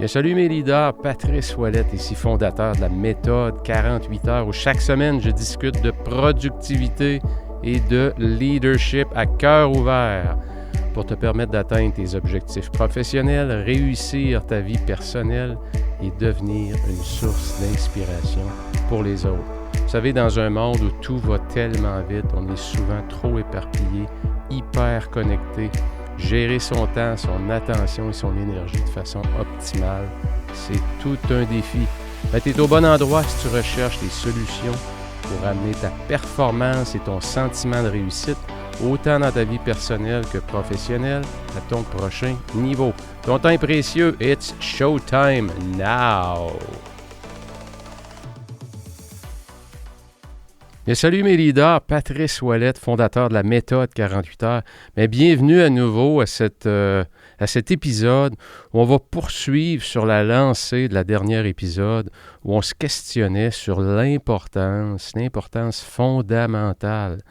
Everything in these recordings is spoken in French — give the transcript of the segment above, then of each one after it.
Bien, salut mes leaders, Patrice Ouellette, ici fondateur de la méthode 48 heures où chaque semaine je discute de productivité et de leadership à cœur ouvert pour te permettre d'atteindre tes objectifs professionnels, réussir ta vie personnelle et devenir une source d'inspiration pour les autres. Vous savez, dans un monde où tout va tellement vite, on est souvent trop éparpillé, hyper connecté. Gérer son temps, son attention et son énergie de façon optimale, c'est tout un défi. Mais tu es au bon endroit si tu recherches des solutions pour amener ta performance et ton sentiment de réussite, autant dans ta vie personnelle que professionnelle, à ton prochain niveau. Ton temps est précieux, it's showtime now! Bien, salut mes leaders, Patrice Ouellette, fondateur de la méthode 48 heures. Mais bienvenue à nouveau à cet épisode où on va poursuivre sur la lancée de la dernière épisode où on se questionnait sur l'importance fondamentale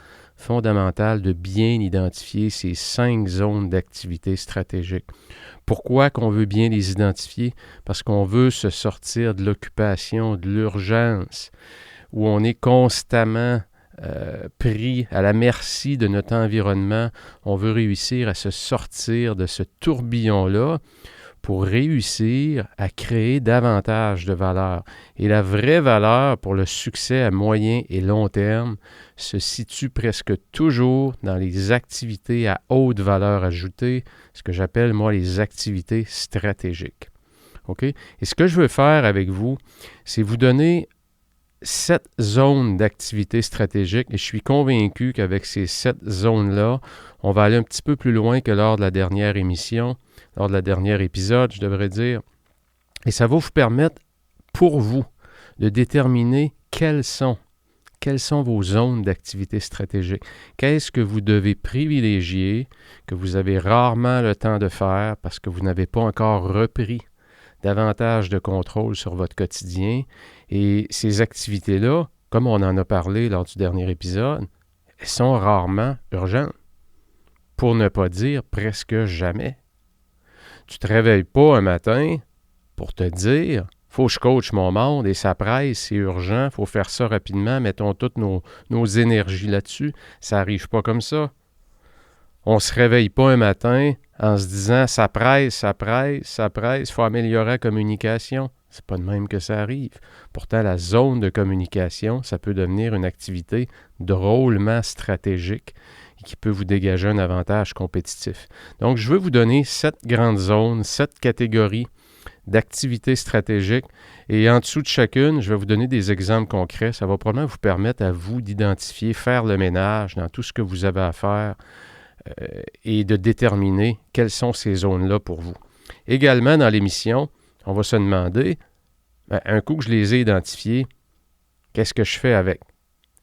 de bien identifier ces 5 zones d'activité stratégique. Pourquoi qu'on veut bien les identifier? Parce qu'on veut se sortir de l'occupation, de l'urgence, où on est constamment pris à la merci de notre environnement. On veut réussir à se sortir de ce tourbillon-là pour réussir à créer davantage de valeur. Et la vraie valeur pour le succès à moyen et long terme se situe presque toujours dans les activités à haute valeur ajoutée, ce que j'appelle, moi, les activités stratégiques. OK? Et ce que je veux faire avec vous, c'est vous donner 7 zones d'activité stratégique et je suis convaincu qu'avec ces 7 zones-là, on va aller un petit peu plus loin que lors de la dernière émission, lors de la dernière épisode, je devrais dire. Et ça va vous permettre, pour vous, de déterminer quelles sont vos zones d'activité stratégique. Qu'est-ce que vous devez privilégier, que vous avez rarement le temps de faire parce que vous n'avez pas encore repris davantage de contrôle sur votre quotidien. Et ces activités-là, comme on en a parlé lors du dernier épisode, elles sont rarement urgentes. Pour ne pas dire presque jamais. Tu ne te réveilles pas un matin pour te dire « faut que je coach mon monde et ça presse, c'est urgent, il faut faire ça rapidement, mettons toutes nos énergies là-dessus ». Ça n'arrive pas comme ça. On ne se réveille pas un matin en se disant « ça presse, il faut améliorer la communication ». C'est pas de même que ça arrive. Pourtant, la zone de communication, ça peut devenir une activité drôlement stratégique et qui peut vous dégager un avantage compétitif. Donc, je veux vous donner 7 grandes zones, 7 catégories d'activités stratégiques et en dessous de chacune, je vais vous donner des exemples concrets. Ça va probablement vous permettre à vous d'identifier, faire le ménage dans tout ce que vous avez à faire et de déterminer quelles sont ces zones-là pour vous. Également, dans l'émission, on va se demander, un coup que je les ai identifiés, qu'est-ce que je fais avec?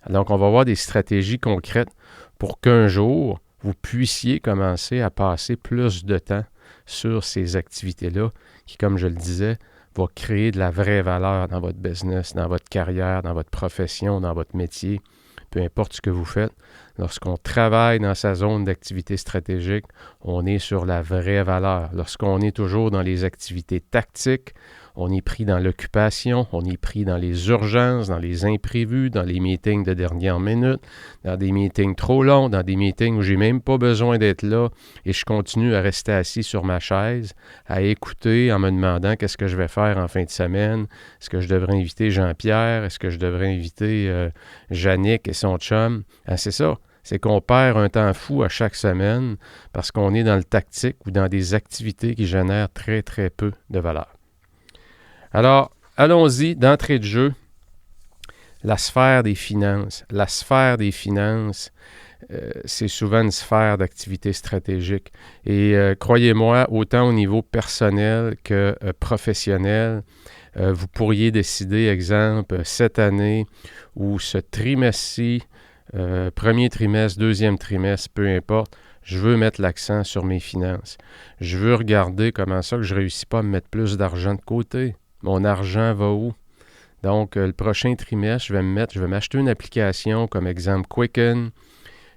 Donc, on va avoir des stratégies concrètes pour qu'un jour, vous puissiez commencer à passer plus de temps sur ces activités-là qui, comme je le disais, vont créer de la vraie valeur dans votre business, dans votre carrière, dans votre profession, dans votre métier, peu importe ce que vous faites. Lorsqu'on travaille dans sa zone d'activité stratégique, on est sur la vraie valeur. Lorsqu'on est toujours dans les activités tactiques, on est pris dans l'occupation, on est pris dans les urgences, dans les imprévus, dans les meetings de dernière minute, dans des meetings trop longs, dans des meetings où j'ai même pas besoin d'être là et je continue à rester assis sur ma chaise, à écouter en me demandant qu'est-ce que je vais faire en fin de semaine. Est-ce que je devrais inviter Jean-Pierre? Est-ce que je devrais inviter Yannick et son chum? C'est ça. C'est qu'on perd un temps fou à chaque semaine parce qu'on est dans le tactique ou dans des activités qui génèrent très, très peu de valeur. Alors, allons-y, d'entrée de jeu, la sphère des finances. La sphère des finances, c'est souvent une sphère d'activité stratégique. Et croyez-moi, autant au niveau personnel que professionnel, vous pourriez décider, exemple, cette année ou ce trimestre-ci, premier trimestre, deuxième trimestre, peu importe, je veux mettre l'accent sur mes finances. Je veux regarder comment ça que je ne réussis pas à me mettre plus d'argent de côté. Mon argent va où? Donc, le prochain trimestre, je vais m'acheter une application comme exemple Quicken.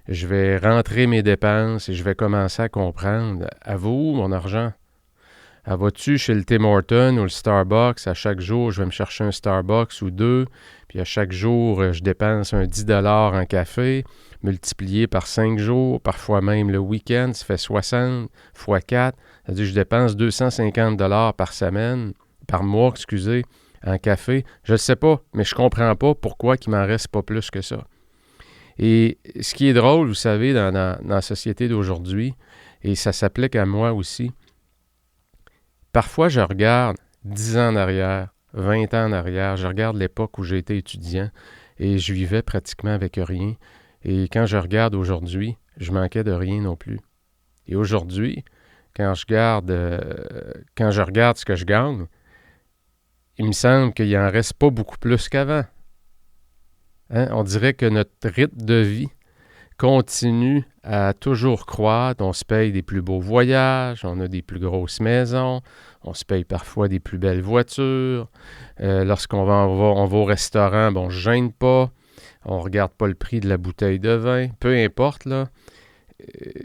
Je vais rentrer mes dépenses et je vais commencer à comprendre. À vous, mon argent? Elle va-tu chez le Tim Hortons ou le Starbucks? À chaque jour, je vais me chercher un Starbucks ou deux. Puis à chaque jour, je dépense un 10 $ en café, multiplié par 5 jours, parfois même le week-end, ça fait 60 fois 4. C'est-à-dire que je dépense 250 $ par mois, en café. Je ne sais pas, mais je ne comprends pas pourquoi il m'en reste pas plus que ça. Et ce qui est drôle, vous savez, dans la société d'aujourd'hui, et ça s'applique à moi aussi, parfois je regarde 10 ans en arrière, 20 ans en arrière, je regarde l'époque où j'ai été étudiant et je vivais pratiquement avec rien. Et quand je regarde aujourd'hui, je manquais de rien non plus. Et aujourd'hui, quand je regarde ce que je gagne, il me semble qu'il n'en reste pas beaucoup plus qu'avant. Hein? On dirait que notre rythme de vie continue à toujours croître. On se paye des plus beaux voyages, on a des plus grosses maisons, on se paye parfois des plus belles voitures. Lorsqu'on va au restaurant, on ne se gêne pas. On ne regarde pas le prix de la bouteille de vin. Peu importe, là.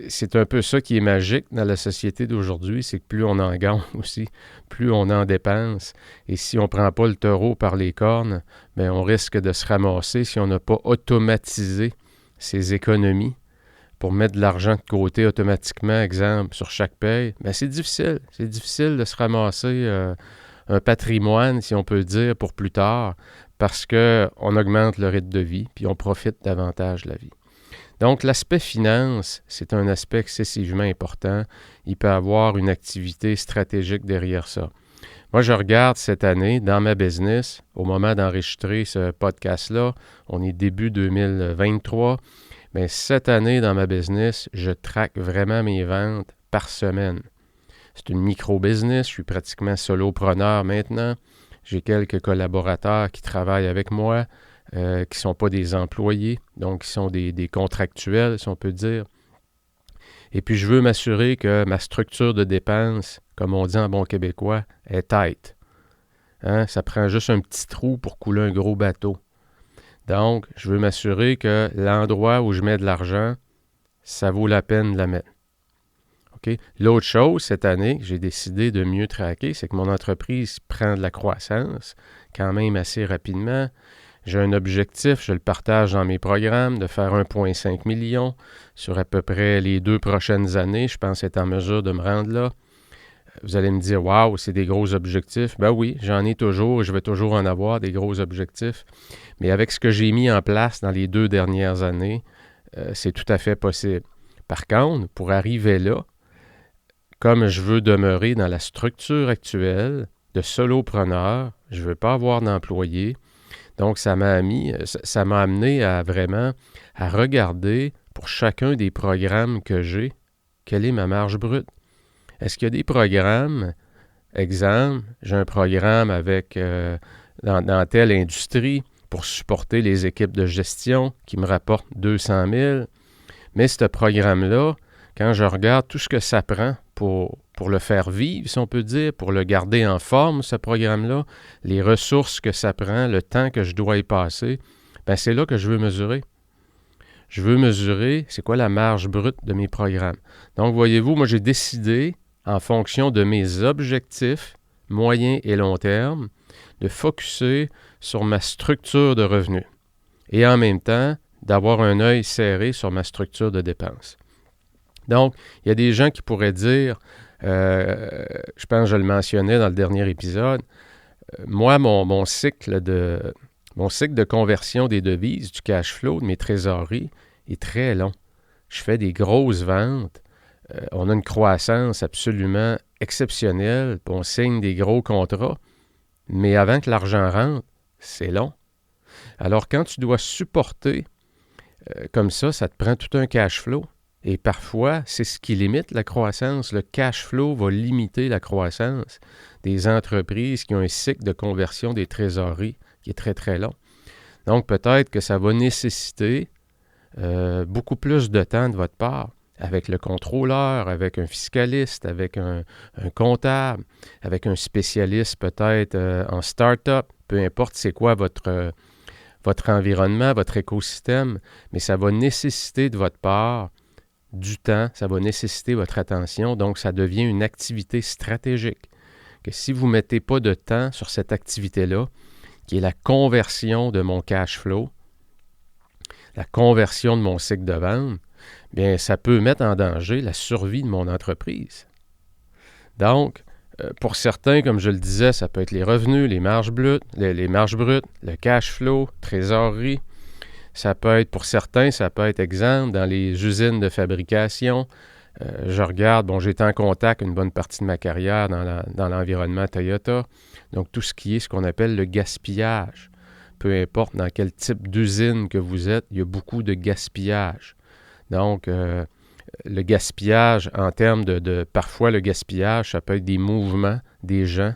C'est un peu ça qui est magique dans la société d'aujourd'hui, c'est que plus on en gagne aussi, plus on en dépense. Et si on ne prend pas le taureau par les cornes, on risque de se ramasser si on n'a pas automatisé ses économies pour mettre de l'argent de côté automatiquement, exemple, sur chaque paye. C'est difficile. C'est difficile de se ramasser un patrimoine, si on peut dire, pour plus tard, parce qu'on augmente le rythme de vie, puis on profite davantage de la vie. Donc, l'aspect finance, c'est un aspect excessivement important. Il peut y avoir une activité stratégique derrière ça. Moi, je regarde cette année, dans ma business, au moment d'enregistrer ce podcast-là, on est début 2023, mais cette année, dans ma business, je traque vraiment mes ventes par semaine. C'est une micro-business, je suis pratiquement solopreneur maintenant. J'ai quelques collaborateurs qui travaillent avec moi, qui ne sont pas des employés, donc qui sont des contractuels, si on peut dire. Et puis, je veux m'assurer que ma structure de dépenses, comme on dit en bon québécois, est tight. Hein? Ça prend juste un petit trou pour couler un gros bateau. Donc, je veux m'assurer que l'endroit où je mets de l'argent, ça vaut la peine de la mettre. Okay? L'autre chose, cette année, que j'ai décidé de mieux traquer, c'est que mon entreprise prend de la croissance quand même assez rapidement. J'ai un objectif, je le partage dans mes programmes, de faire 1,5 million sur à peu près les 2 prochaines années. Je pense être en mesure de me rendre là. Vous allez me dire, waouh, c'est des gros objectifs. Ben oui, j'en ai toujours et je vais toujours en avoir des gros objectifs. Mais avec ce que j'ai mis en place dans les 2 dernières années, c'est tout à fait possible. Par contre, pour arriver là, comme je veux demeurer dans la structure actuelle de solopreneur, je ne veux pas avoir d'employé. Donc, ça m'a amené à vraiment à regarder pour chacun des programmes que j'ai, quelle est ma marge brute. Est-ce qu'il y a des programmes, exemple, j'ai un programme avec dans telle industrie pour supporter les équipes de gestion qui me rapportent 200 000, mais ce programme-là, quand je regarde tout ce que ça prend pour le faire vivre, si on peut dire, pour le garder en forme, ce programme-là, les ressources que ça prend, le temps que je dois y passer, c'est là que je veux mesurer. Je veux mesurer c'est quoi la marge brute de mes programmes. Donc, voyez-vous, moi, j'ai décidé, en fonction de mes objectifs, moyen et long terme, de focusser sur ma structure de revenus et en même temps, d'avoir un œil serré sur ma structure de dépenses. Donc, il y a des gens qui pourraient dire, je pense que je le mentionnais dans le dernier épisode, moi, mon cycle de conversion des devises, du cash flow, de mes trésoreries, est très long. Je fais des grosses ventes. On a une croissance absolument exceptionnelle. Puis on signe des gros contrats. Mais avant que l'argent rentre, c'est long. Alors, quand tu dois supporter comme ça te prend tout un cash flow. Et parfois, c'est ce qui limite la croissance. Le cash flow va limiter la croissance des entreprises qui ont un cycle de conversion des trésoreries qui est très, très long. Donc, peut-être que ça va nécessiter beaucoup plus de temps de votre part avec le contrôleur, avec un fiscaliste, avec un comptable, avec un spécialiste peut-être en start-up, peu importe c'est quoi votre environnement, votre écosystème, mais ça va nécessiter de votre part du temps, ça va nécessiter votre attention, donc ça devient une activité stratégique. Que si vous ne mettez pas de temps sur cette activité-là, qui est la conversion de mon cash flow, la conversion de mon cycle de vente, bien, ça peut mettre en danger la survie de mon entreprise. Donc, pour certains, comme je le disais, ça peut être les revenus, les marges brutes, le cash flow, trésorerie. Ça peut être, pour certains, ça peut être, exemple, dans les usines de fabrication. Je regarde, j'étais en contact une bonne partie de ma carrière dans l'environnement Toyota. Donc, tout ce qui est ce qu'on appelle le gaspillage. Peu importe dans quel type d'usine que vous êtes, il y a beaucoup de gaspillage. Donc, le gaspillage, en termes parfois le gaspillage, ça peut être des mouvements des gens.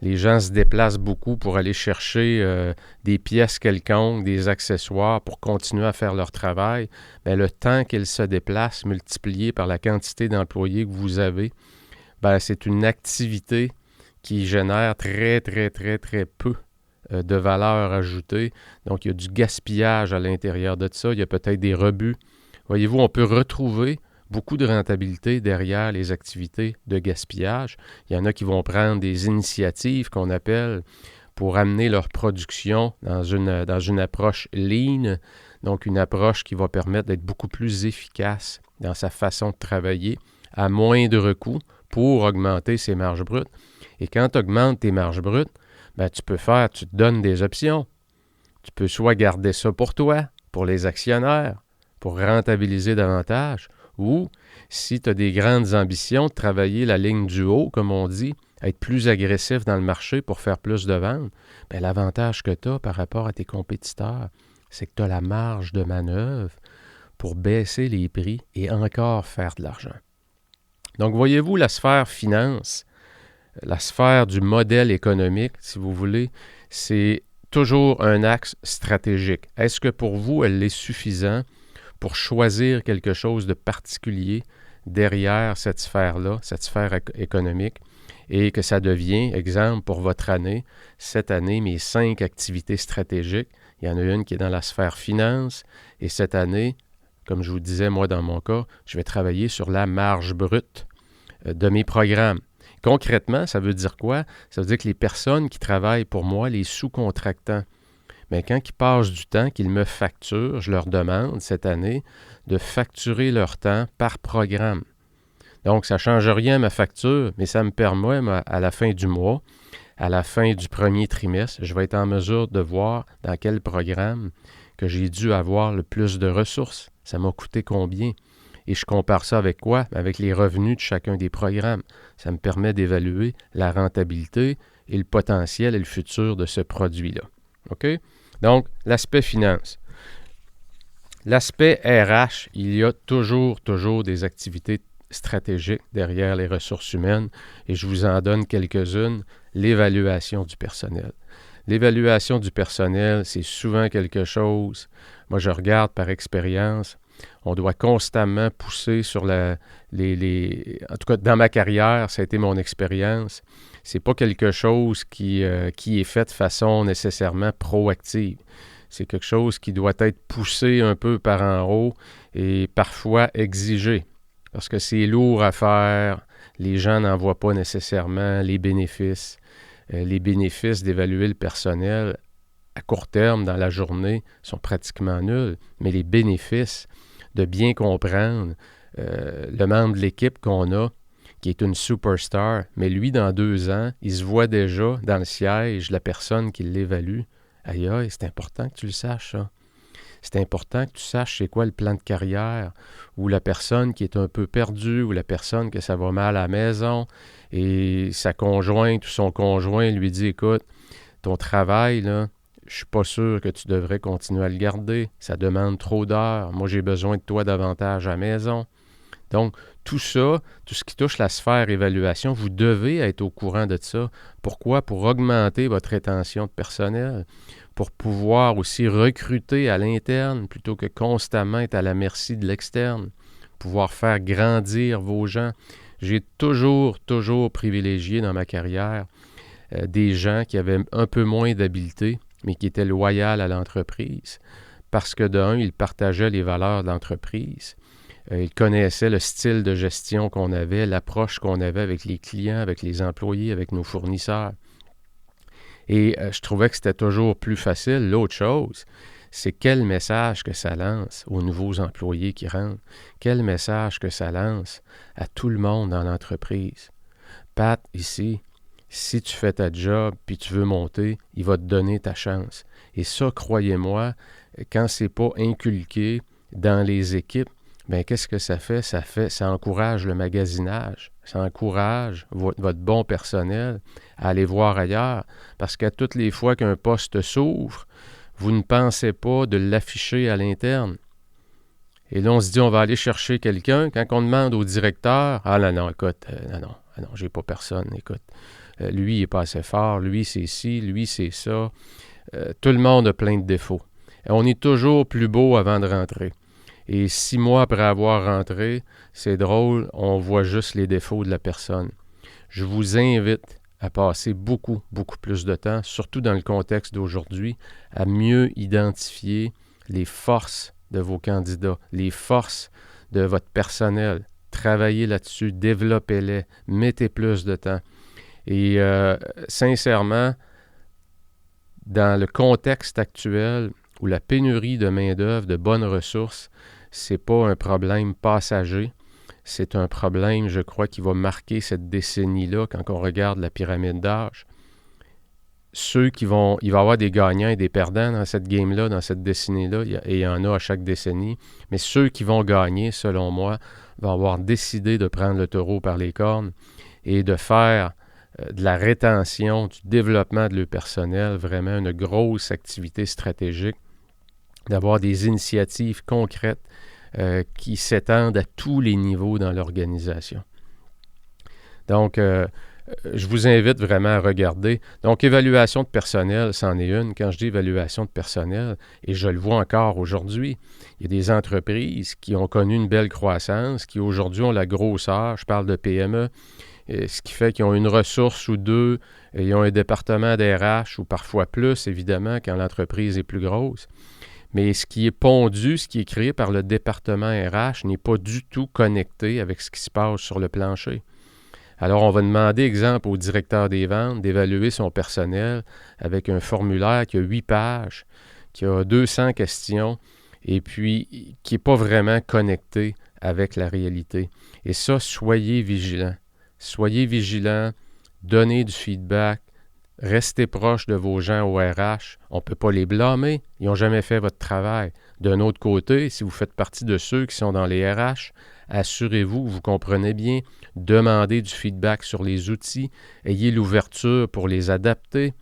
Les gens se déplacent beaucoup pour aller chercher des pièces quelconques, des accessoires pour continuer à faire leur travail. Bien, le temps qu'ils se déplacent, multiplié par la quantité d'employés que vous avez, bien, c'est une activité qui génère très, très, très, très peu de valeur ajoutée. Donc, il y a du gaspillage à l'intérieur de ça. Il y a peut-être des rebuts. Voyez-vous, on peut retrouver beaucoup de rentabilité derrière les activités de gaspillage. Il y en a qui vont prendre des initiatives qu'on appelle pour amener leur production dans une approche lean, donc une approche qui va permettre d'être beaucoup plus efficace dans sa façon de travailler à moindre coût pour augmenter ses marges brutes. Et quand tu augmentes tes marges brutes, bien, tu te donnes des options. Tu peux soit garder ça pour toi, pour les actionnaires, pour rentabiliser davantage, ou si tu as des grandes ambitions de travailler la ligne du haut, comme on dit, être plus agressif dans le marché pour faire plus de ventes, bien, l'avantage que tu as par rapport à tes compétiteurs, c'est que tu as la marge de manœuvre pour baisser les prix et encore faire de l'argent. Donc, voyez-vous, la sphère finance, la sphère du modèle économique, si vous voulez, c'est toujours un axe stratégique. Est-ce que pour vous, elle est suffisante pour choisir quelque chose de particulier derrière cette sphère-là, cette sphère économique, et que ça devient, exemple, pour votre année, cette année, mes 5 activités stratégiques, il y en a une qui est dans la sphère finance, et cette année, comme je vous disais, moi, dans mon cas, je vais travailler sur la marge brute de mes programmes. Concrètement, ça veut dire quoi? Ça veut dire que les personnes qui travaillent pour moi, les sous-contractants, bien, quand ils passent du temps, qu'ils me facturent, je leur demande cette année de facturer leur temps par programme. Donc, ça ne change rien à ma facture, mais ça me permet, à la fin du mois, à la fin du premier trimestre, je vais être en mesure de voir dans quel programme que j'ai dû avoir le plus de ressources. Ça m'a coûté combien? Et je compare ça avec quoi? Avec les revenus de chacun des programmes. Ça me permet d'évaluer la rentabilité et le potentiel et le futur de ce produit-là. OK? Donc, l'aspect finance. L'aspect RH, il y a toujours des activités stratégiques derrière les ressources humaines et je vous en donne quelques-unes. L'évaluation du personnel. L'évaluation du personnel, c'est souvent quelque chose, moi je regarde par expérience, on doit constamment pousser sur en tout cas, dans ma carrière, ça a été mon expérience. C'est pas quelque chose qui est fait de façon nécessairement proactive. C'est quelque chose qui doit être poussé un peu par en haut et parfois exigé. Parce que c'est lourd à faire, les gens n'en voient pas nécessairement les bénéfices. Les bénéfices d'évaluer le personnel à court terme dans la journée sont pratiquement nuls, mais les bénéfices de bien comprendre le membre de l'équipe qu'on a, qui est une superstar, mais lui, dans 2 ans, il se voit déjà dans le siège, la personne qui l'évalue. Aïe, aïe, c'est important que tu le saches, ça. C'est important que tu saches c'est quoi le plan de carrière, ou la personne qui est un peu perdue, ou la personne que ça va mal à la maison, et sa conjointe ou son conjoint lui dit, écoute, ton travail, là, je suis pas sûr que tu devrais continuer à le garder. Ça demande trop d'heures. Moi, j'ai besoin de toi davantage à la maison. Donc, tout ça, tout ce qui touche la sphère évaluation, vous devez être au courant de ça. Pourquoi? Pour augmenter votre rétention de personnel, pour pouvoir aussi recruter à l'interne plutôt que constamment être à la merci de l'externe, pouvoir faire grandir vos gens. J'ai toujours privilégié dans ma carrière des gens qui avaient un peu moins d'habileté, mais qui étaient loyaux à l'entreprise, parce que d'un, ils partageaient les valeurs de l'entreprise. Il connaissait le style de gestion qu'on avait, l'approche qu'on avait avec les clients, avec les employés, avec nos fournisseurs. Et je trouvais que c'était toujours plus facile. L'autre chose, c'est quel message que ça lance aux nouveaux employés qui rentrent, quel message que ça lance à tout le monde dans l'entreprise. Pat, ici, si tu fais ta job puis tu veux monter, il va te donner ta chance. Et ça, croyez-moi, quand c'est pas inculqué dans les équipes, bien, qu'est-ce que ça fait? Ça encourage le magasinage, ça encourage votre bon personnel à aller voir ailleurs, parce qu'à toutes les fois qu'un poste s'ouvre, vous ne pensez pas de l'afficher à l'interne. Et là, on se dit, on va aller chercher quelqu'un. Quand on demande au directeur, « Ah non, écoute, non, j'ai pas personne, écoute. Lui, il n'est pas assez fort, lui, c'est ci, lui, c'est ça. » Tout le monde a plein de défauts. Et on est toujours plus beau avant de rentrer. Et 6 mois après avoir rentré, c'est drôle, on voit juste les défauts de la personne. Je vous invite à passer beaucoup plus de temps, surtout dans le contexte d'aujourd'hui, à mieux identifier les forces de vos candidats, les forces de votre personnel. Travaillez là-dessus, développez-les, mettez plus de temps. Et sincèrement, dans le contexte actuel où la pénurie de main-d'œuvre, de bonnes ressources, c'est pas un problème passager, c'est un problème, je crois, qui va marquer cette décennie-là quand on regarde la pyramide d'âge. Il va y avoir des gagnants et des perdants dans cette game-là, dans cette décennie-là, et il y en a à chaque décennie, mais ceux qui vont gagner, selon moi, vont avoir décidé de prendre le taureau par les cornes et de faire de la rétention, du développement de leur personnel, vraiment une grosse activité stratégique, d'avoir des initiatives concrètes qui s'étendent à tous les niveaux dans l'organisation. Donc, je vous invite vraiment à regarder. Donc, évaluation de personnel, c'en est une. Quand je dis évaluation de personnel, et je le vois encore aujourd'hui, il y a des entreprises qui ont connu une belle croissance, qui aujourd'hui ont la grosseur, je parle de PME, ce qui fait qu'ils ont une ressource ou deux, et ils ont un département d'RH ou parfois plus, évidemment, quand l'entreprise est plus grosse. Mais ce qui est pondu, ce qui est créé par le département RH n'est pas du tout connecté avec ce qui se passe sur le plancher. Alors, on va demander, exemple, au directeur des ventes d'évaluer son personnel avec un formulaire qui a 8 pages, qui a 200 questions et puis qui n'est pas vraiment connecté avec la réalité. Et ça, soyez vigilants. Soyez vigilants, donnez du feedback, restez proche de vos gens au RH. On ne peut pas les blâmer, ils n'ont jamais fait votre travail. D'un autre côté, si vous faites partie de ceux qui sont dans les RH, assurez-vous que vous comprenez bien, demandez du feedback sur les outils, ayez l'ouverture pour les adapter.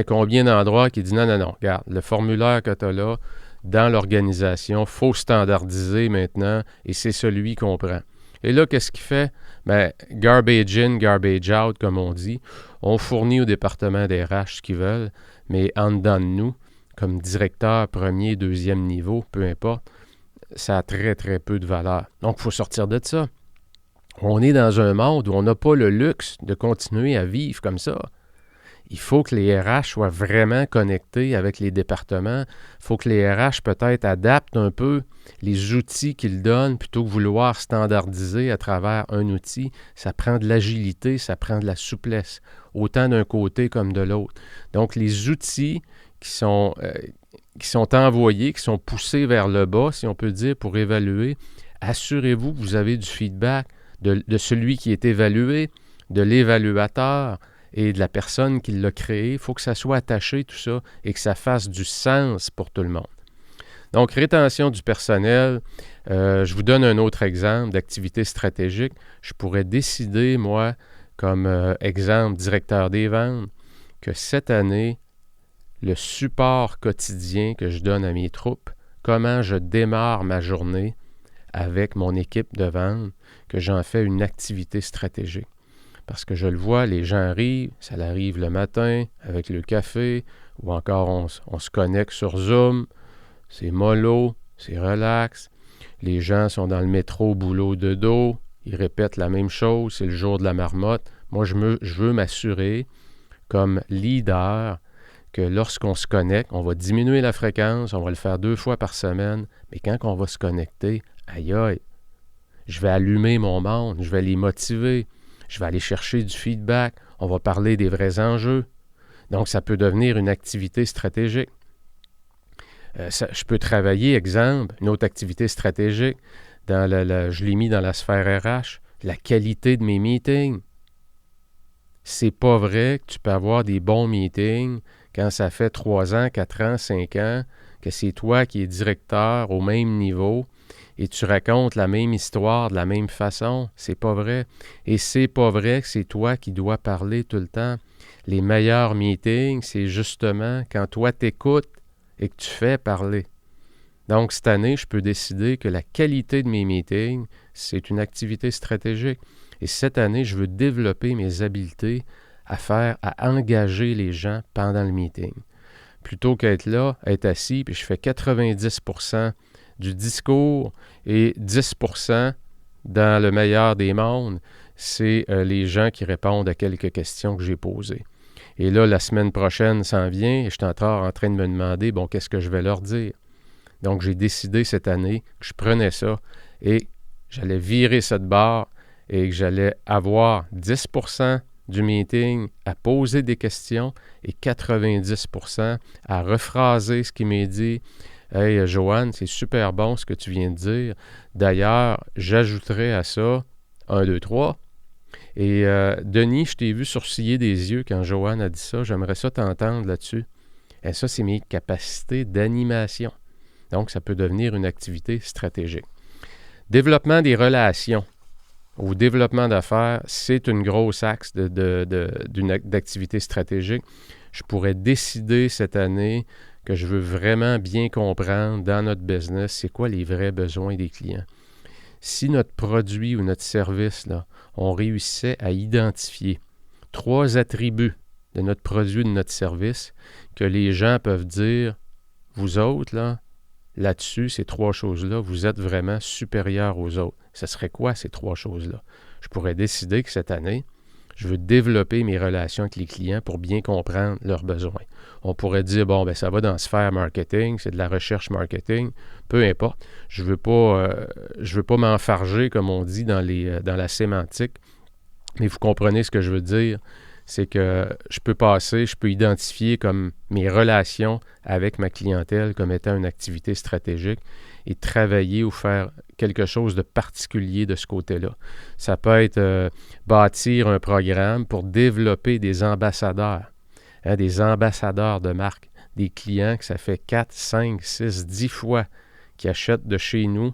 Combien d'endroits qui disent non, regarde, le formulaire que tu as là, dans l'organisation, il faut standardiser maintenant et c'est celui qu'on prend. Et là, qu'est-ce qu'il fait? Bien, garbage in, garbage out, comme on dit. On fournit au département des RH ce qu'ils veulent, mais en dedans de nous, comme directeur premier, deuxième niveau, peu importe, ça a très, très peu de valeur. Donc, il faut sortir de ça. On est dans un monde où on n'a pas le luxe de continuer à vivre comme ça. Il faut que les RH soient vraiment connectés avec les départements. Il faut que les RH peut-être adaptent un peu les outils qu'ils donnent plutôt que vouloir standardiser à travers un outil. Ça prend de l'agilité, ça prend de la souplesse, autant d'un côté comme de l'autre. Donc, les outils qui sont envoyés, qui sont poussés vers le bas, si on peut dire, pour évaluer, assurez-vous que vous avez du feedback de celui qui est évalué, de l'évaluateur et de la personne qui l'a créé. Il faut que ça soit attaché, tout ça, et que ça fasse du sens pour tout le monde. Donc, rétention du personnel. Je vous donne un autre exemple d'activité stratégique. Je pourrais décider, moi, comme exemple directeur des ventes, que cette année, le support quotidien que je donne à mes troupes, comment je démarre ma journée avec mon équipe de vente, que j'en fais une activité stratégique. Parce que je le vois, les gens arrivent, ça arrive le matin avec le café, ou encore on se connecte sur Zoom, c'est mollo, c'est relax. Les gens sont dans le métro, boulot, de dos, ils répètent la même chose, c'est le jour de la marmotte. Moi, je veux m'assurer, comme leader, que lorsqu'on se connecte, on va diminuer la fréquence, on va le faire 2 fois par semaine, mais quand on va se connecter, aïe aïe, Je vais allumer mon monde, je vais les motiver, je vais aller chercher du feedback, on va parler des vrais enjeux. Donc, ça peut devenir une activité stratégique. Je peux travailler, exemple, une autre activité stratégique, je l'ai mis dans la sphère RH, la qualité de mes meetings. C'est pas vrai que tu peux avoir des bons meetings quand ça fait 3 ans, 4 ans, 5 ans, que c'est toi qui es directeur au même niveau et tu racontes la même histoire de la même façon. C'est pas vrai. Et c'est pas vrai que c'est toi qui dois parler tout le temps. Les meilleurs meetings, c'est justement quand toi t'écoutes et que tu fais parler. Donc, cette année, je peux décider que la qualité de mes meetings, c'est une activité stratégique. Et cette année, je veux développer mes habiletés à engager les gens pendant le meeting. Plutôt qu'être là, être assis, puis je fais 90% du discours et 10% dans le meilleur des mondes, c'est les gens qui répondent à quelques questions que j'ai posées. Et là, la semaine prochaine s'en vient et je suis encore en train de me demander, bon, qu'est-ce que je vais leur dire? Donc, j'ai décidé cette année que je prenais ça et j'allais virer ça de bord et que j'allais avoir 10% du meeting à poser des questions et 90% à rephraser ce qui m'est dit. « Hey, Joanne, c'est super bon ce que tu viens de dire. D'ailleurs, j'ajouterai à ça 1, 2, 3. Et Denis, je t'ai vu sourciller des yeux quand Joanne a dit ça. J'aimerais ça t'entendre là-dessus. Et ça, c'est mes capacités d'animation. Donc, ça peut devenir une activité stratégique. Développement des relations ou développement d'affaires, c'est une grosse axe d'activité stratégique. Je pourrais décider cette année que je veux vraiment bien comprendre dans notre business, c'est quoi les vrais besoins des clients. Si notre produit ou notre service, là, on réussissait à identifier 3 attributs de notre produit ou de notre service que les gens peuvent dire, vous autres, là-dessus, ces 3 choses-là, vous êtes vraiment supérieurs aux autres. Ce serait quoi ces 3 choses-là? Je pourrais décider que cette année, je veux développer mes relations avec les clients pour bien comprendre leurs besoins. On pourrait dire, bon, ben ça va dans la sphère marketing, c'est de la recherche marketing, peu importe. Je veux pas m'enfarger, comme on dit dans la sémantique, mais vous comprenez ce que je veux dire. C'est que je peux identifier comme mes relations avec ma clientèle comme étant une activité stratégique et travailler ou faire quelque chose de particulier de ce côté-là. Ça peut être bâtir un programme pour développer des ambassadeurs, des ambassadeurs de marque, des clients que ça fait 4, 5, 6, 10 fois qui achètent de chez nous,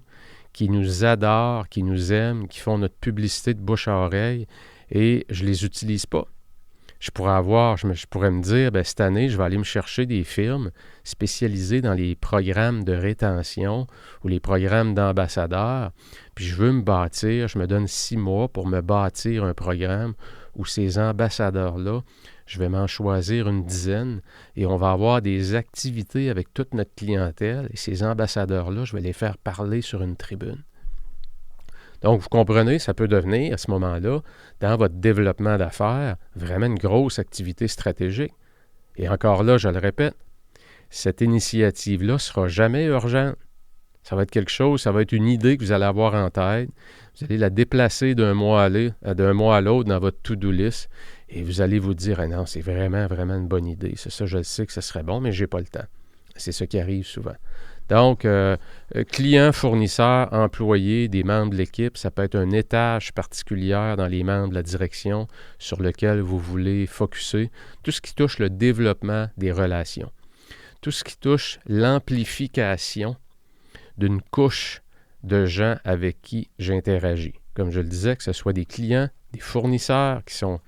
qui nous adorent, qui nous aiment, qui font notre publicité de bouche à oreille et je ne les utilise pas. Je pourrais me dire, bien, cette année, je vais aller me chercher des firmes spécialisées dans les programmes de rétention ou les programmes d'ambassadeurs, puis je me donne 6 mois pour me bâtir un programme où ces ambassadeurs-là, je vais m'en choisir une dizaine et on va avoir des activités avec toute notre clientèle et ces ambassadeurs-là, je vais les faire parler sur une tribune. Donc, vous comprenez, ça peut devenir, à ce moment-là, dans votre développement d'affaires, vraiment une grosse activité stratégique. Et encore là, je le répète, cette initiative-là ne sera jamais urgente. Ça va être quelque chose, ça va être une idée que vous allez avoir en tête. Vous allez la déplacer d'un mois à l'autre dans votre to-do list et vous allez vous dire, ah non, c'est vraiment, vraiment une bonne idée. C'est ça, je le sais que ce serait bon, mais je n'ai pas le temps. C'est ça qui arrive souvent. Donc, clients, fournisseurs, employés, des membres de l'équipe, ça peut être un étage particulier dans les membres de la direction sur lequel vous voulez focusser. Tout ce qui touche le développement des relations. Tout ce qui touche l'amplification d'une couche de gens avec qui j'interagis. Comme je le disais, que ce soit des clients, des fournisseurs qui sont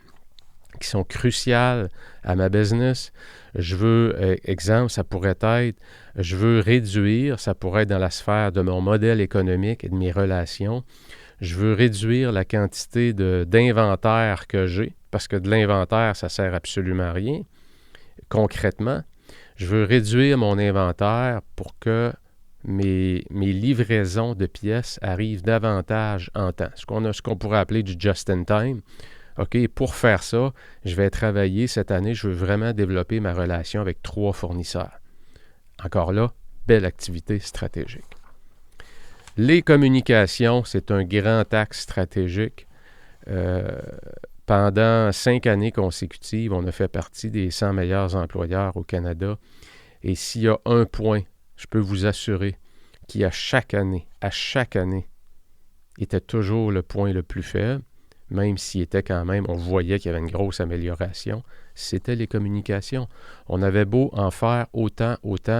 cruciales à ma business. Je veux, exemple, ça pourrait être, je veux réduire, ça pourrait être dans la sphère de mon modèle économique et de mes relations. Je veux réduire la quantité d'inventaire que j'ai, parce que de l'inventaire, ça ne sert absolument à rien. Concrètement, je veux réduire mon inventaire pour que mes livraisons de pièces arrivent davantage en temps. Ce qu'on pourrait appeler du just-in-time. OK, pour faire ça, je vais travailler cette année, je veux vraiment développer ma relation avec 3 fournisseurs. Encore là, belle activité stratégique. Les communications, c'est un grand axe stratégique. Pendant 5 années consécutives, on a fait partie des 100 meilleurs employeurs au Canada. Et s'il y a un point, je peux vous assurer, qui à chaque année, était toujours le point le plus faible, même s'il était quand même, on voyait qu'il y avait une grosse amélioration, c'était les communications. On avait beau en faire autant,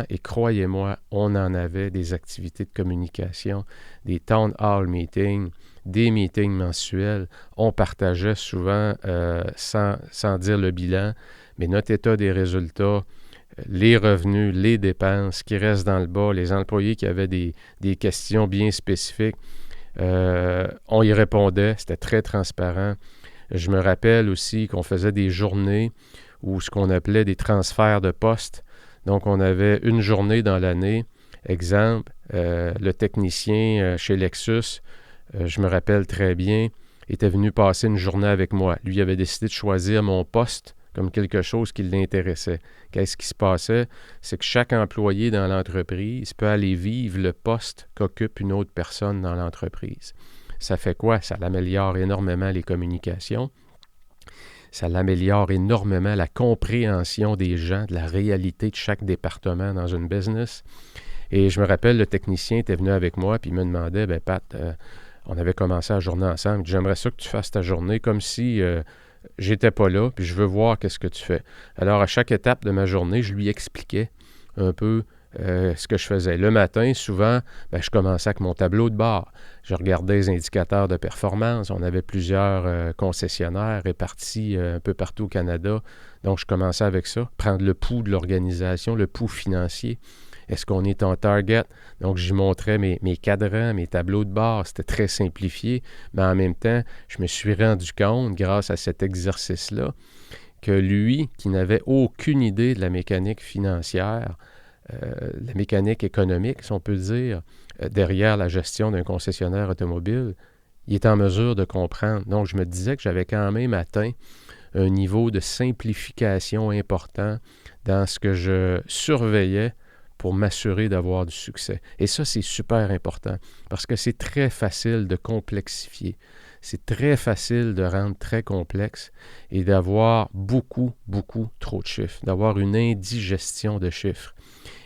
et croyez-moi, on en avait des activités de communication, des town hall meetings, des meetings mensuels. On partageait souvent, sans dire le bilan, mais notre état des résultats, les revenus, les dépenses qui restent dans le bas, les employés qui avaient des questions bien spécifiques. On y répondait, c'était très transparent. Je me rappelle aussi qu'on faisait des journées ou ce qu'on appelait des transferts de postes. Donc, on avait une journée dans l'année. Exemple, le technicien chez Lexus, je me rappelle très bien, était venu passer une journée avec moi. Lui avait décidé de choisir mon poste comme quelque chose qui l'intéressait. Qu'est-ce qui se passait? C'est que chaque employé dans l'entreprise peut aller vivre le poste qu'occupe une autre personne dans l'entreprise. Ça fait quoi? Ça améliore énormément les communications. Ça améliore énormément la compréhension des gens, de la réalité de chaque département dans une business. Et je me rappelle, le technicien était venu avec moi puis il me demandait, « Pat, on avait commencé la journée ensemble. J'aimerais ça que tu fasses ta journée comme si... j'étais pas là, puis je veux voir qu'est-ce que tu fais. » Alors, à chaque étape de ma journée, je lui expliquais un peu ce que je faisais. Le matin, souvent, je commençais avec mon tableau de bord. Je regardais les indicateurs de performance. On avait plusieurs concessionnaires répartis un peu partout au Canada. Donc, je commençais avec ça, prendre le pouls de l'organisation, le pouls financier. Est-ce qu'on est en target? Donc, j'y montrais mes cadrans, mes tableaux de bord. C'était très simplifié, mais en même temps, je me suis rendu compte, grâce à cet exercice-là, que lui, qui n'avait aucune idée de la mécanique financière, la mécanique économique, si on peut dire, derrière la gestion d'un concessionnaire automobile, il est en mesure de comprendre. Donc, je me disais que j'avais quand même atteint un niveau de simplification important dans ce que je surveillais pour m'assurer d'avoir du succès. Et ça, c'est super important parce que c'est très facile de complexifier. C'est très facile de rendre très complexe et d'avoir beaucoup trop de chiffres, d'avoir une indigestion de chiffres.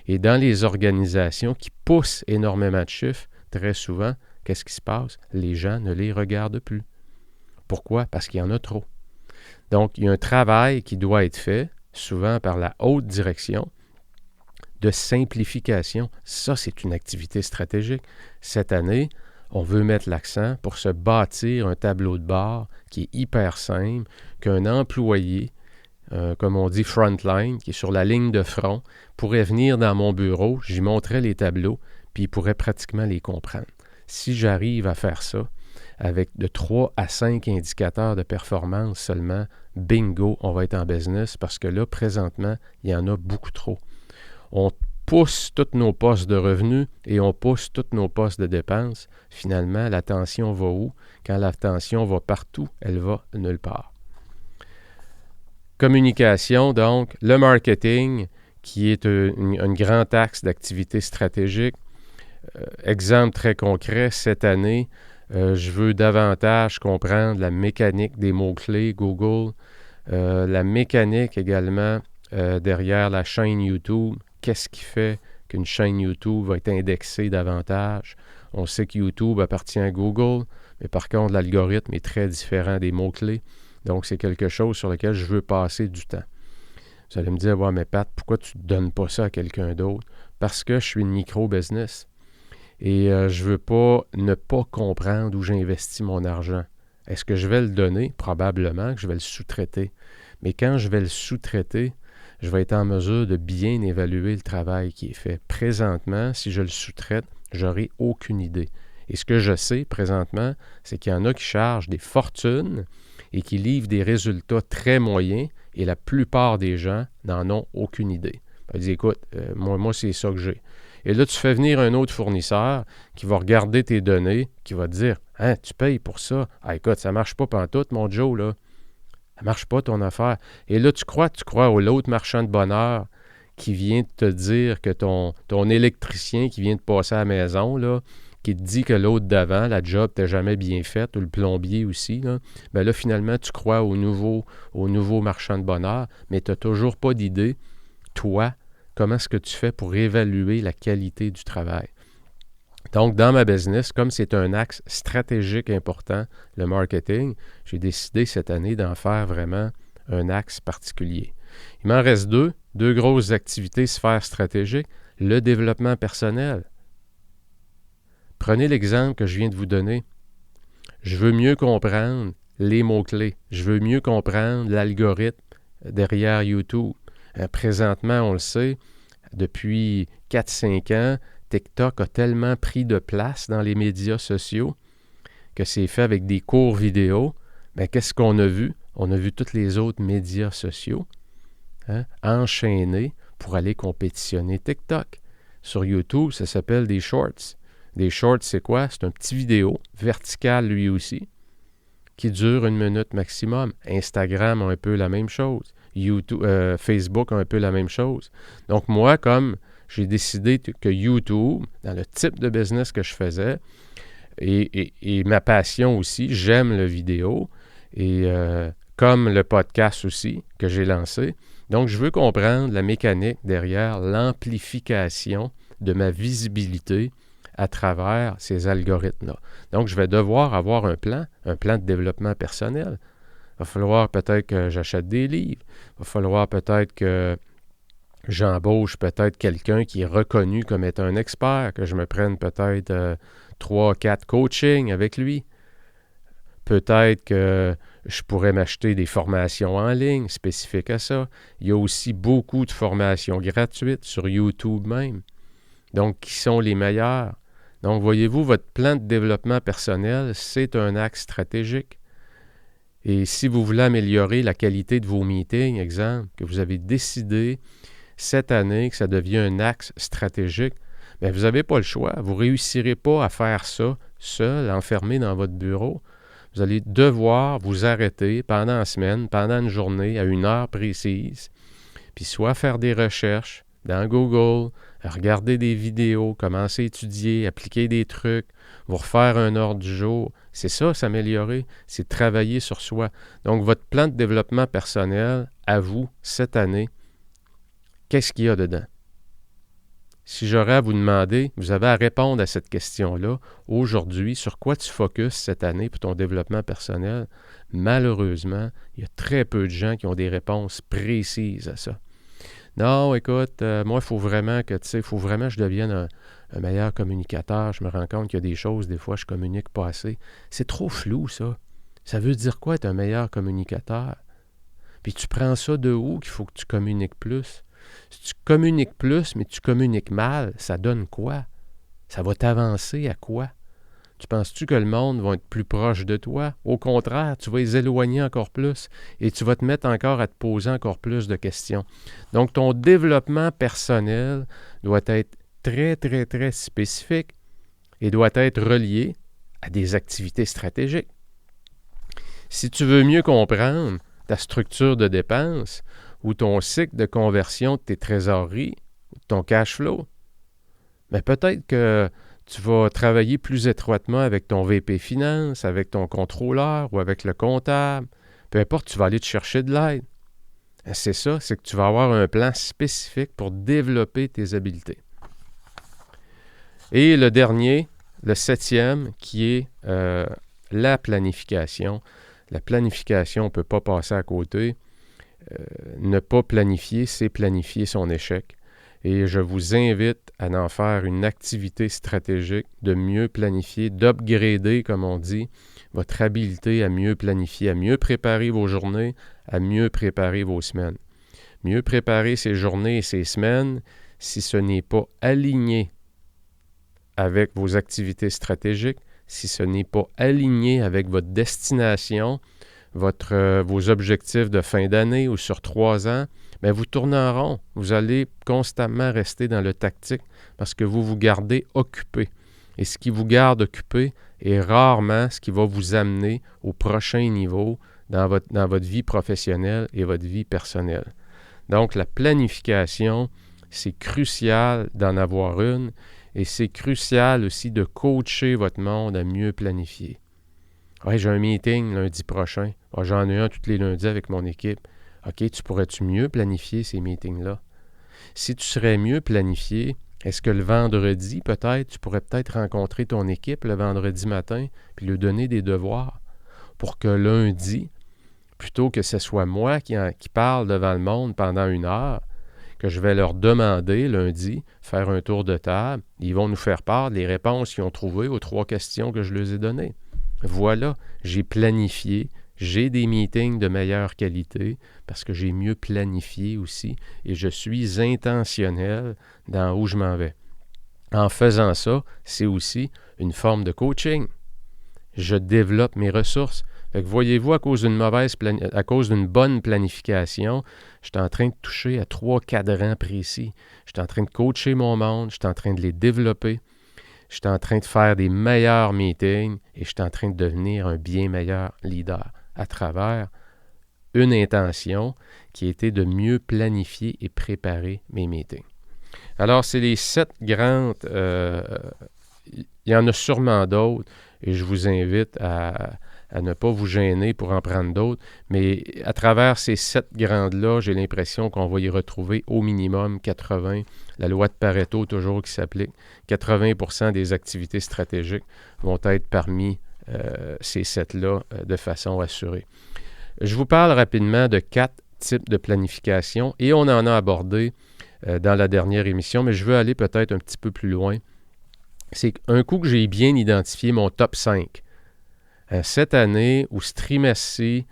Et dans les organisations qui poussent énormément de chiffres, très souvent, qu'est-ce qui se passe? Les gens ne les regardent plus. Pourquoi? Parce qu'il y en a trop. Donc, il y a un travail qui doit être fait, souvent par la haute direction, de simplification. Ça, c'est une activité stratégique. Cette année, on veut mettre l'accent pour se bâtir un tableau de bord qui est hyper simple, qu'un employé, comme on dit frontline, qui est sur la ligne de front, pourrait venir dans mon bureau, j'y montrais les tableaux, puis il pourrait pratiquement les comprendre. Si j'arrive à faire ça, avec de 3 à 5 indicateurs de performance seulement, bingo, on va être en business, parce que là, présentement, il y en a beaucoup trop. On pousse tous nos postes de revenus et on pousse tous nos postes de dépenses. Finalement, l'attention va où? Quand l'attention va partout, elle va nulle part. Communication, donc, le marketing, qui est un grand axe d'activité stratégique. Exemple très concret, cette année, je veux davantage comprendre la mécanique des mots-clés Google, la mécanique également derrière la chaîne YouTube. Qu'est-ce qui fait qu'une chaîne YouTube va être indexée davantage? On sait que YouTube appartient à Google, mais par contre, l'algorithme est très différent des mots-clés. Donc, c'est quelque chose sur lequel je veux passer du temps. Vous allez me dire, « Ouais, mais Pat, pourquoi tu ne donnes pas ça à quelqu'un d'autre? » Parce que je suis une micro-business et je ne veux pas ne pas comprendre où j'investis mon argent. Est-ce que je vais le donner? Probablement que je vais le sous-traiter. Mais quand je vais le sous-traiter, je vais être en mesure de bien évaluer le travail qui est fait. Présentement, si je le sous-traite, je n'aurai aucune idée. Et ce que je sais présentement, c'est qu'il y en a qui chargent des fortunes et qui livrent des résultats très moyens et la plupart des gens n'en ont aucune idée. Ils disent, écoute, moi, c'est ça que j'ai. Et là, tu fais venir un autre fournisseur qui va regarder tes données, qui va te dire, « Hein, tu payes pour ça? Ah, écoute, ça ne marche pas pantoute, mon Joe, là. Ça ne marche pas ton affaire. » Et là, tu crois à l'autre marchand de bonheur qui vient te dire que ton électricien qui vient de passer à la maison, là, qui te dit que l'autre d'avant, la job t'as jamais bien faite, ou le plombier aussi, là, ben là, finalement, tu crois au nouveau marchand de bonheur, mais tu n'as toujours pas d'idée, toi, comment est-ce que tu fais pour évaluer la qualité du travail. Donc, dans ma business, comme c'est un axe stratégique important, le marketing, j'ai décidé cette année d'en faire vraiment un axe particulier. Il m'en reste deux grosses activités sphères stratégiques. Le développement personnel. Prenez l'exemple que je viens de vous donner. Je veux mieux comprendre les mots-clés. Je veux mieux comprendre l'algorithme derrière YouTube. Présentement, on le sait, depuis 4-5 ans, TikTok a tellement pris de place dans les médias sociaux que c'est fait avec des courts vidéo. Bien, qu'est-ce qu'on a vu? On a vu tous les autres médias sociaux enchaînés pour aller compétitionner TikTok. Sur YouTube, ça s'appelle des shorts. Des shorts, c'est quoi? C'est un petit vidéo, vertical lui aussi, qui dure 1 minute maximum. Instagram a un peu la même chose. YouTube, Facebook a un peu la même chose. Donc moi, comme j'ai décidé que YouTube, dans le type de business que je faisais, et ma passion aussi, j'aime la vidéo, et comme le podcast aussi que j'ai lancé. Donc, je veux comprendre la mécanique derrière l'amplification de ma visibilité à travers ces algorithmes-là. Donc, je vais devoir avoir un plan de développement personnel. Il va falloir peut-être que j'achète des livres. Il va falloir peut-être que j'embauche peut-être quelqu'un qui est reconnu comme étant un expert, que je me prenne peut-être 3-4 coachings avec lui. Peut-être que je pourrais m'acheter des formations en ligne spécifiques à ça. Il y a aussi beaucoup de formations gratuites sur YouTube même. Donc, qui sont les meilleures? Donc, voyez-vous, votre plan de développement personnel, c'est un axe stratégique. Et si vous voulez améliorer la qualité de vos meetings, exemple, que vous avez décidé cette année que ça devient un axe stratégique, bien, vous n'avez pas le choix. Vous ne réussirez pas à faire ça seul, enfermé dans votre bureau. Vous allez devoir vous arrêter pendant la semaine, pendant une journée, à une heure précise, puis soit faire des recherches dans Google, regarder des vidéos, commencer à étudier, appliquer des trucs, vous refaire un ordre du jour. C'est ça, s'améliorer, c'est travailler sur soi. Donc, votre plan de développement personnel, à vous, cette année, qu'est-ce qu'il y a dedans? Si j'aurais à vous demander, vous avez à répondre à cette question-là aujourd'hui, sur quoi tu focuses cette année pour ton développement personnel, malheureusement, il y a très peu de gens qui ont des réponses précises à ça. Non, écoute, moi, il faut vraiment que je devienne un meilleur communicateur. Je me rends compte qu'il y a des choses, des fois, je ne communique pas assez. C'est trop flou, ça. Ça veut dire quoi être un meilleur communicateur? Puis tu prends ça de où qu'il faut que tu communiques plus? Si tu communiques plus, mais tu communiques mal, ça donne quoi? Ça va t'avancer à quoi? Tu penses-tu que le monde va être plus proche de toi? Au contraire, tu vas les éloigner encore plus et tu vas te mettre encore à te poser encore plus de questions. Donc, ton développement personnel doit être très, très, très spécifique et doit être relié à des activités stratégiques. Si tu veux mieux comprendre ta structure de dépenses ou ton cycle de conversion de tes trésoreries, ou ton cash flow, bien peut-être que tu vas travailler plus étroitement avec ton VP Finance, avec ton contrôleur ou avec le comptable. Peu importe, tu vas aller te chercher de l'aide. C'est ça, c'est que tu vas avoir un plan spécifique pour développer tes habiletés. Et le dernier, le 7e, qui est la planification. La planification, on ne peut pas passer à côté. Ne pas planifier, c'est planifier son échec. Et je vous invite à en faire une activité stratégique, de mieux planifier, d'upgrader, comme on dit, votre habileté à mieux planifier, à mieux préparer vos journées, à mieux préparer vos semaines. Mieux préparer ses journées et ses semaines, si ce n'est pas aligné avec vos activités stratégiques, si ce n'est pas aligné avec votre destination, vos objectifs de fin d'année ou sur 3 ans, bien, vous tournez en rond. Vous allez constamment rester dans le tactique parce que vous vous gardez occupé. Et ce qui vous garde occupé est rarement ce qui va vous amener au prochain niveau dans votre vie professionnelle et votre vie personnelle. Donc, la planification, c'est crucial d'en avoir une. Et c'est crucial aussi de coacher votre monde à mieux planifier. Ouais, j'ai un meeting lundi prochain. Ah, j'en ai un tous les lundis avec mon équipe. OK, tu pourrais-tu mieux planifier ces meetings-là? Si tu serais mieux planifié, est-ce que le vendredi, peut-être, tu pourrais peut-être rencontrer ton équipe le vendredi matin puis lui donner des devoirs pour que lundi, plutôt que ce soit moi qui parle devant le monde pendant 1 heure, que je vais leur demander lundi, faire un tour de table, ils vont nous faire part des réponses qu'ils ont trouvées aux 3 questions que je leur ai données. Voilà, j'ai planifié, j'ai des meetings de meilleure qualité parce que j'ai mieux planifié aussi et je suis intentionnel dans où je m'en vais. En faisant ça, c'est aussi une forme de coaching. Je développe mes ressources. Fait que voyez-vous, à cause d'une bonne planification, je suis en train de toucher à 3 cadrans précis. Je suis en train de coacher mon monde, je suis en train de les développer, je suis en train de faire des meilleurs meetings et je suis en train de devenir un bien meilleur leader à travers une intention qui était de mieux planifier et préparer mes meetings. Alors, c'est les 7 grandes... il y en a sûrement d'autres et je vous invite à ne pas vous gêner pour en prendre d'autres, mais à travers ces 7 grandes-là, j'ai l'impression qu'on va y retrouver au minimum 80, la loi de Pareto toujours qui s'applique, 80% des activités stratégiques vont être parmi ces 7-là de façon assurée. Je vous parle rapidement de 4 types de planification et on en a abordé dans la dernière émission, mais je veux aller peut-être un petit peu plus loin. C'est un coup que j'ai bien identifié mon top 5. Cette année ou ce trimestre-ci,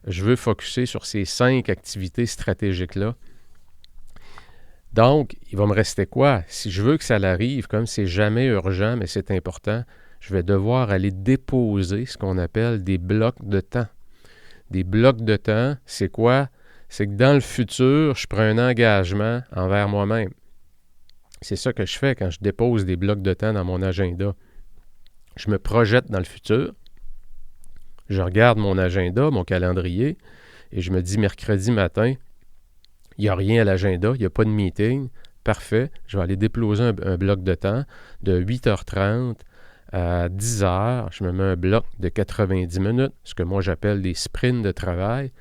je veux focusser sur ces 5 activités stratégiques-là. Donc, il va me rester quoi? Si je veux que ça l'arrive, comme c'est jamais urgent, mais c'est important, je vais devoir aller déposer ce qu'on appelle des blocs de temps. Des blocs de temps, c'est quoi? C'est que dans le futur, je prends un engagement envers moi-même. C'est ça que je fais quand je dépose des blocs de temps dans mon agenda. Je me projette dans le futur. Je regarde mon agenda, mon calendrier, et je me dis mercredi matin, il n'y a rien à l'agenda, il n'y a pas de meeting. Parfait, je vais aller déposer un bloc de temps de 8h30 à 10h. Je me mets un bloc de 90 minutes, ce que moi j'appelle des sprints de travail.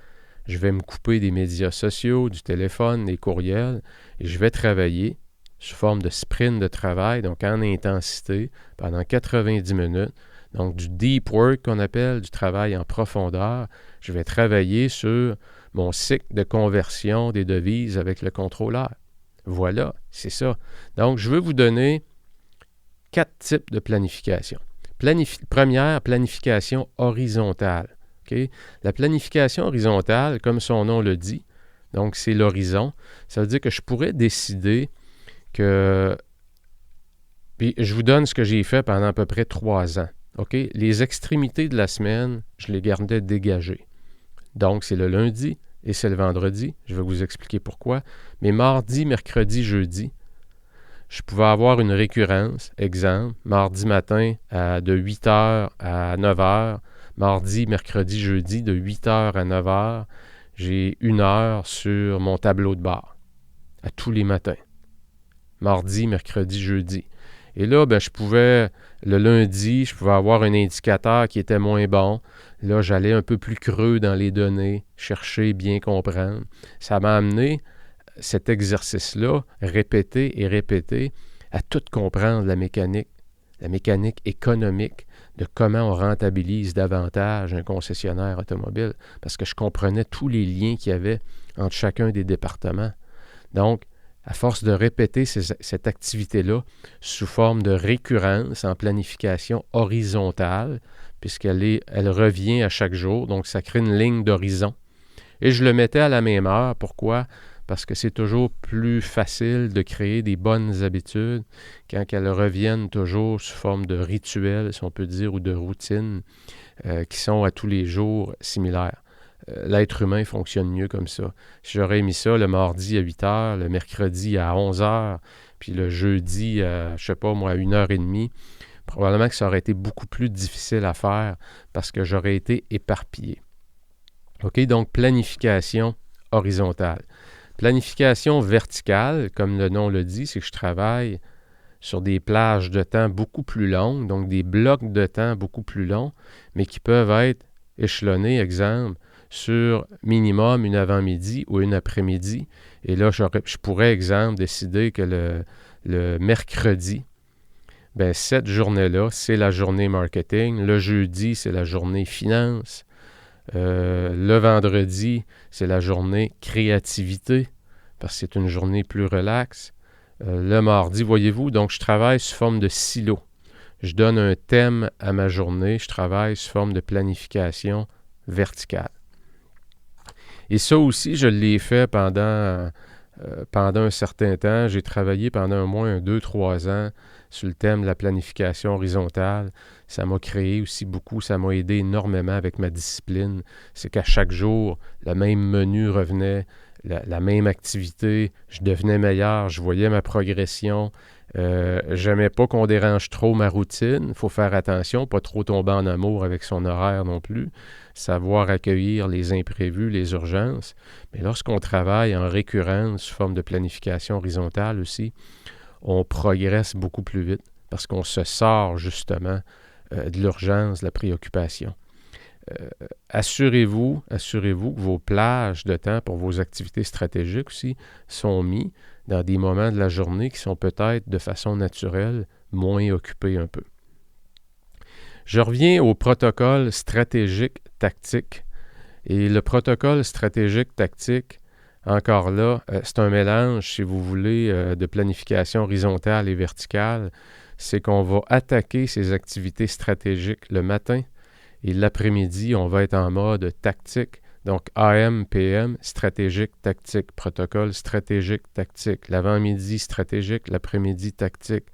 Je vais me couper des médias sociaux, du téléphone, des courriels, et je vais travailler sous forme de sprint de travail, donc en intensité, pendant 90 minutes. Donc, du deep work qu'on appelle, du travail en profondeur. Je vais travailler sur mon cycle de conversion des devises avec le contrôleur. Voilà, c'est ça. Donc, je veux vous donner 4 types de planification. Première, planification horizontale. Okay? La planification horizontale, comme son nom le dit, donc c'est l'horizon, ça veut dire que je pourrais décider que... Puis je vous donne ce que j'ai fait pendant à peu près 3 ans. Okay? Les extrémités de la semaine, je les gardais dégagées. Donc, c'est le lundi et c'est le vendredi. Je vais vous expliquer pourquoi. Mais mardi, mercredi, jeudi, je pouvais avoir une récurrence. Exemple, mardi matin de 8h à 9h. Mardi, mercredi, jeudi, de 8h à 9h. J'ai 1 heure sur mon tableau de bord. À tous les matins. Mardi, mercredi, jeudi. Et là, je pouvais, le lundi, je pouvais avoir un indicateur qui était moins bon. Là, j'allais un peu plus creux dans les données, chercher, bien comprendre. Ça m'a amené, cet exercice-là, répété et répété, à tout comprendre la mécanique économique, de comment on rentabilise davantage un concessionnaire automobile, parce que je comprenais tous les liens qu'il y avait entre chacun des départements. Donc, à force de répéter cette activité-là sous forme de récurrence en planification horizontale, puisqu'elle revient à chaque jour, donc ça crée une ligne d'horizon. Et je le mettais à la même heure. Pourquoi? Parce que c'est toujours plus facile de créer des bonnes habitudes quand elles reviennent toujours sous forme de rituels, si on peut dire, ou de routines qui sont à tous les jours similaires. L'être humain fonctionne mieux comme ça. Si j'aurais mis ça le mardi à 8h, le mercredi à 11h, puis le jeudi à, je sais pas moi, à 1h30, probablement que ça aurait été beaucoup plus difficile à faire parce que j'aurais été éparpillé. OK, donc planification horizontale. Planification verticale, comme le nom le dit, c'est que je travaille sur des plages de temps beaucoup plus longues, donc des blocs de temps beaucoup plus longs, mais qui peuvent être échelonnés, exemple, sur minimum une avant-midi ou une après-midi. Et là, je pourrais, exemple, décider que le mercredi, ben, cette journée-là, c'est la journée marketing. Le jeudi, c'est la journée finance. Le vendredi, c'est la journée créativité, parce que c'est une journée plus relaxe. Le mardi, voyez-vous, donc je travaille sous forme de silo. Je donne un thème à ma journée, je travaille sous forme de planification verticale. Et ça aussi, je l'ai fait pendant un certain temps. J'ai travaillé pendant au moins 2-3 ans sur le thème de la planification horizontale. Ça m'a créé aussi beaucoup, ça m'a aidé énormément avec ma discipline. C'est qu'à chaque jour, le même menu revenait, la même activité, je devenais meilleur, je voyais ma progression. J'aimais pas qu'on dérange trop ma routine. Il faut faire attention, pas trop tomber en amour avec son horaire non plus. Savoir accueillir les imprévus, les urgences. Mais lorsqu'on travaille en récurrence sous forme de planification horizontale aussi, on progresse beaucoup plus vite parce qu'on se sort justement de l'urgence, de la préoccupation. Assurez-vous que vos plages de temps pour vos activités stratégiques aussi sont mis dans des moments de la journée qui sont peut-être de façon naturelle moins occupés un peu. Je reviens au protocole stratégique tactique. Et le protocole stratégique tactique, encore là, c'est un mélange, si vous voulez, de planification horizontale et verticale. C'est qu'on va attaquer ces activités stratégiques le matin et l'après-midi, on va être en mode tactique. Donc, AM, PM, stratégique, tactique, protocole stratégique, tactique. L'avant-midi, stratégique, l'après-midi, tactique.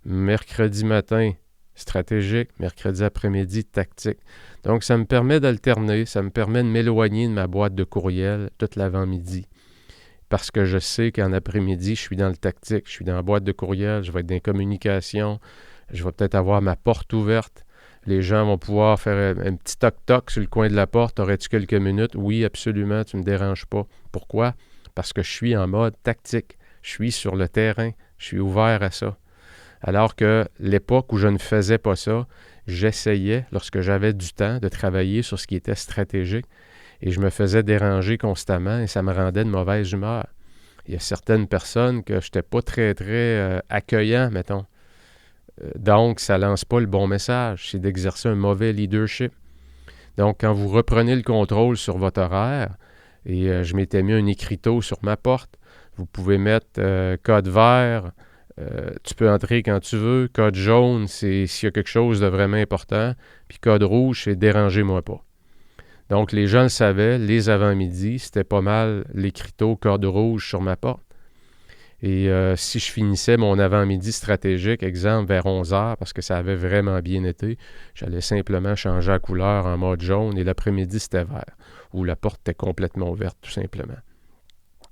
Mercredi matin, stratégique, mercredi après-midi, tactique. Donc, ça me permet d'alterner, ça me permet de m'éloigner de ma boîte de courriel toute l'avant-midi. Parce que je sais qu'en après-midi, je suis dans le tactique, je suis dans la boîte de courriel, je vais être dans les communications, je vais peut-être avoir ma porte ouverte. Les gens vont pouvoir faire un petit toc-toc sur le coin de la porte. Aurais-tu quelques minutes? Oui, absolument, tu ne me déranges pas. Pourquoi? Parce que je suis en mode tactique. Je suis sur le terrain. Je suis ouvert à ça. Alors que l'époque où je ne faisais pas ça, j'essayais, lorsque j'avais du temps, de travailler sur ce qui était stratégique et je me faisais déranger constamment et ça me rendait de mauvaise humeur. Il y a certaines personnes que je n'étais pas très accueillant, mettons. Donc, ça ne lance pas le bon message. C'est d'exercer un mauvais leadership. Donc, quand vous reprenez le contrôle sur votre horaire, et je m'étais mis un écriteau sur ma porte, vous pouvez mettre code vert, tu peux entrer quand tu veux. Code jaune, c'est s'il y a quelque chose de vraiment important. Puis code rouge, c'est dérangez-moi pas. Donc, les gens le savaient, les avant-midi, c'était pas mal l'écriteau code rouge sur ma porte. Et si je finissais mon avant-midi stratégique, exemple, vers 11h, parce que ça avait vraiment bien été, j'allais simplement changer la couleur en mode jaune et l'après-midi, c'était vert, où la porte était complètement ouverte, tout simplement.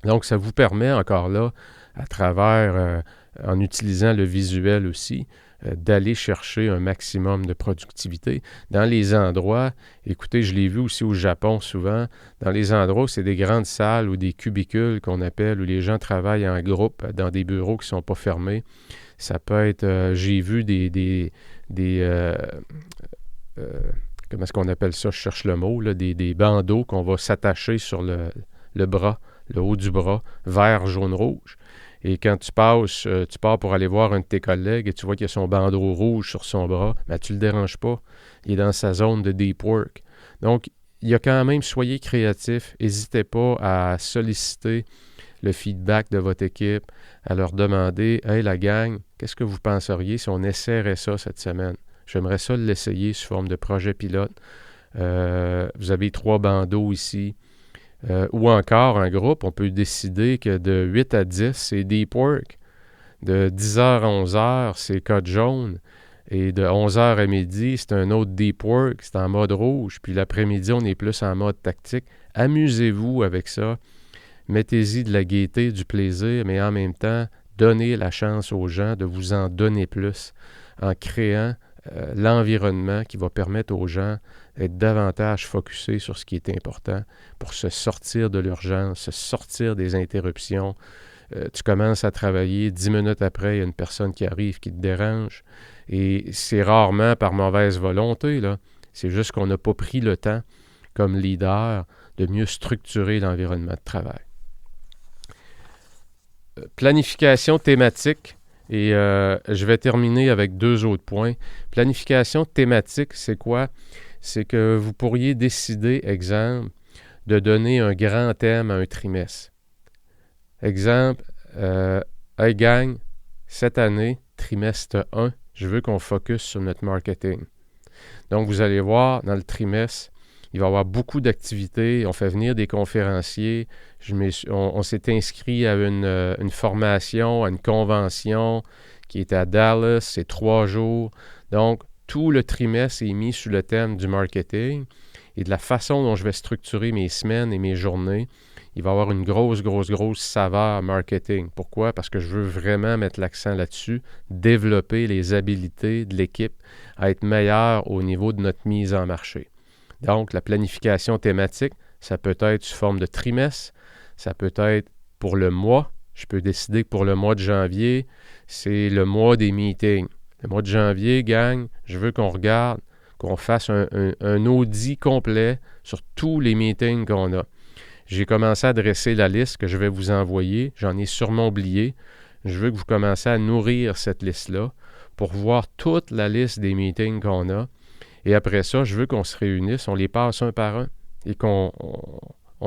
Donc, ça vous permet encore là, à travers, en utilisant le visuel aussi, d'aller chercher un maximum de productivité. Dans les endroits, écoutez, je l'ai vu aussi au Japon souvent, dans les endroits où c'est des grandes salles ou des cubicules qu'on appelle, où les gens travaillent en groupe dans des bureaux qui ne sont pas fermés. Ça peut être, j'ai vu comment est-ce qu'on appelle ça? Je cherche le mot, là, des bandeaux qu'on va s'attacher sur le bras, le haut du bras, vert, jaune, rouge. Et quand tu pars pour aller voir un de tes collègues et tu vois qu'il y a son bandeau rouge sur son bras, ben, tu ne le déranges pas. Il est dans sa zone de deep work. Donc, il y a quand même, soyez créatifs. N'hésitez pas à solliciter le feedback de votre équipe, à leur demander « Hey, la gang, qu'est-ce que vous penseriez si on essaierait ça cette semaine? J'aimerais ça l'essayer sous forme de projet pilote. Vous avez 3 bandeaux ici. » Ou encore, en groupe, on peut décider que de 8 à 10, c'est deep work. De 10h à 11h, c'est code jaune. Et de 11h à midi, c'est un autre deep work, c'est en mode rouge. Puis l'après-midi, on est plus en mode tactique. Amusez-vous avec ça. Mettez-y de la gaieté, du plaisir, mais en même temps, donnez la chance aux gens de vous en donner plus en créant l'environnement qui va permettre aux gens d'être davantage focusés sur ce qui est important pour se sortir de l'urgence, se sortir des interruptions, tu commences à travailler, 10 minutes après, il y a une personne qui arrive qui te dérange. Et c'est rarement par mauvaise volonté, là. C'est juste qu'on n'a pas pris le temps, comme leader, de mieux structurer l'environnement de travail. Planification thématique. Et je vais terminer avec 2 autres points. Planification thématique, c'est quoi? C'est que vous pourriez décider, exemple, de donner un grand thème à un trimestre. Exemple, hey gang, cette année, trimestre 1, je veux qu'on focus sur notre marketing. Donc, vous allez voir, dans le trimestre, il va y avoir beaucoup d'activités. On fait venir des conférenciers. On s'est inscrit à une formation, à une convention qui est à Dallas. C'est 3 jours. Donc, tout le trimestre est mis sous le thème du marketing. Et de la façon dont je vais structurer mes semaines et mes journées, il va y avoir une grosse saveur marketing. Pourquoi? Parce que je veux vraiment mettre l'accent là-dessus, développer les habiletés de l'équipe à être meilleure au niveau de notre mise en marché. Donc, la planification thématique, ça peut être sous forme de trimestre, ça peut être pour le mois. Je peux décider que pour le mois de janvier, c'est le mois des meetings. Le mois de janvier, gang, je veux qu'on regarde, qu'on fasse un audit complet sur tous les meetings qu'on a. J'ai commencé à dresser la liste que je vais vous envoyer. J'en ai sûrement oublié. Je veux que vous commenciez à nourrir cette liste-là pour voir toute la liste des meetings qu'on a. Et après ça, je veux qu'on se réunisse, on les passe un par un et qu'on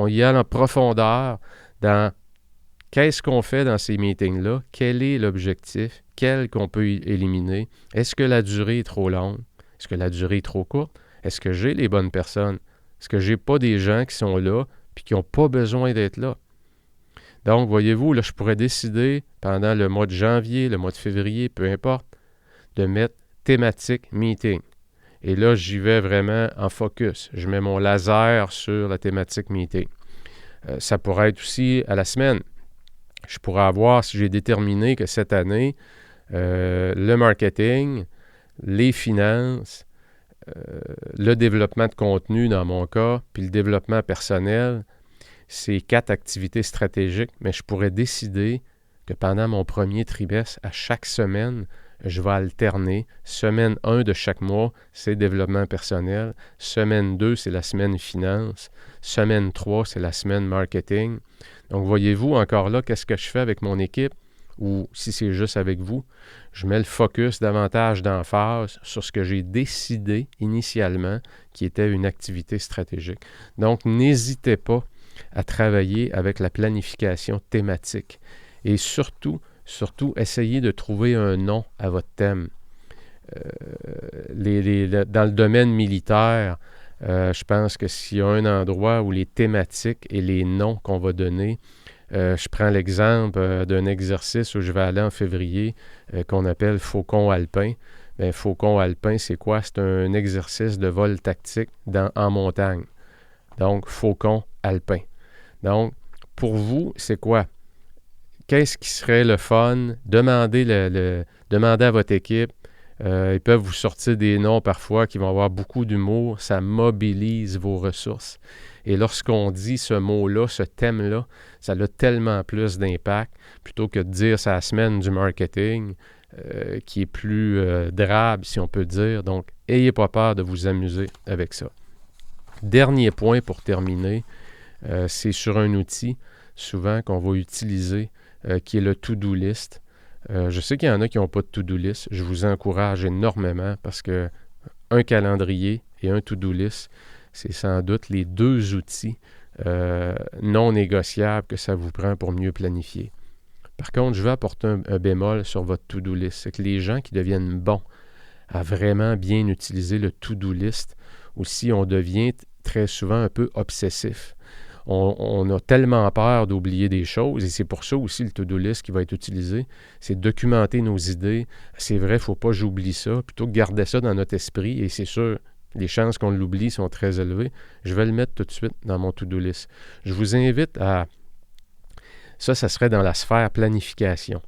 y aille en profondeur dans qu'est-ce qu'on fait dans ces meetings-là, quel est l'objectif, quel qu'on peut éliminer, est-ce que la durée est trop longue, est-ce que la durée est trop courte, est-ce que j'ai les bonnes personnes, est-ce que j'ai pas des gens qui sont là puis qui n'ont pas besoin d'être là. Donc, voyez-vous, là, je pourrais décider pendant le mois de janvier, le mois de février, peu importe, de mettre thématique meeting. Et là, j'y vais vraiment en focus. Je mets mon laser sur la thématique meeting. Ça pourrait être aussi à la semaine. Je pourrais avoir, si j'ai déterminé que cette année, le marketing, les finances, le développement de contenu dans mon cas, puis le développement personnel, c'est 4 activités stratégiques, mais je pourrais décider que pendant mon premier trimestre, à chaque semaine, je vais alterner. Semaine 1 de chaque mois, c'est développement personnel. Semaine 2, c'est la semaine finance. Semaine 3, c'est la semaine marketing. Donc, voyez-vous, encore là, qu'est-ce que je fais avec mon équipe? Ou si c'est juste avec vous, je mets le focus davantage d'emphase sur ce que j'ai décidé initialement, qui était une activité stratégique. Donc, n'hésitez pas à travailler avec la planification thématique. Et surtout, essayez de trouver un nom à votre thème. Dans le domaine militaire, je pense que s'il y a un endroit où les thématiques et les noms qu'on va donner, je prends l'exemple d'un exercice où je vais aller en février qu'on appelle Faucon alpin. Bien, Faucon alpin, c'est quoi? C'est un exercice de vol tactique en montagne. Donc, Faucon alpin. Donc, pour vous, c'est quoi? Qu'est-ce qui serait le fun? Demandez à votre équipe. Ils peuvent vous sortir des noms parfois qui vont avoir beaucoup d'humour. Ça mobilise vos ressources. Et lorsqu'on dit ce mot-là, ce thème-là, ça a tellement plus d'impact plutôt que de dire c'est la semaine du marketing qui est plus drabe, si on peut dire. Donc, ayez pas peur de vous amuser avec ça. Dernier point pour terminer, c'est sur un outil souvent qu'on va utiliser qui est le to-do list. Je sais qu'il y en a qui n'ont pas de to-do list. Je vous encourage énormément parce que un calendrier et un to-do list, c'est sans doute les 2 outils non négociables que ça vous prend pour mieux planifier. Par contre, je vais apporter un bémol sur votre to-do list. C'est que les gens qui deviennent bons à vraiment bien utiliser le to-do list, aussi on devient très souvent un peu obsessif. On a tellement peur d'oublier des choses, et c'est pour ça aussi le to-do list qui va être utilisé, c'est documenter nos idées. C'est vrai, il ne faut pas que j'oublie ça, plutôt que garder ça dans notre esprit, et c'est sûr, les chances qu'on l'oublie sont très élevées. Je vais le mettre tout de suite dans mon to-do list. Je vous invite à... Ça serait dans la sphère planification.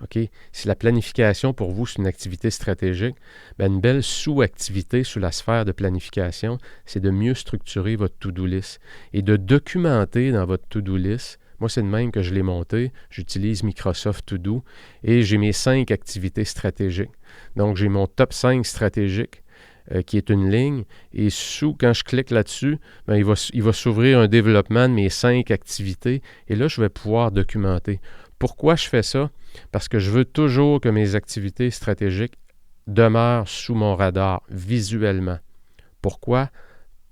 OK? Si la planification, pour vous, c'est une activité stratégique, bien, une belle sous-activité sous la sphère de planification, c'est de mieux structurer votre to-do list et de documenter dans votre to-do list Moi, c'est de même que je l'ai monté. J'utilise Microsoft To Do et j'ai mes 5 activités stratégiques. Donc, j'ai mon top 5 stratégique qui est une ligne. Et quand je clique là-dessus, bien, il va s'ouvrir un développement de mes 5 activités. Et là, je vais pouvoir documenter. Pourquoi je fais ça? Parce que je veux toujours que mes activités stratégiques demeurent sous mon radar visuellement. Pourquoi?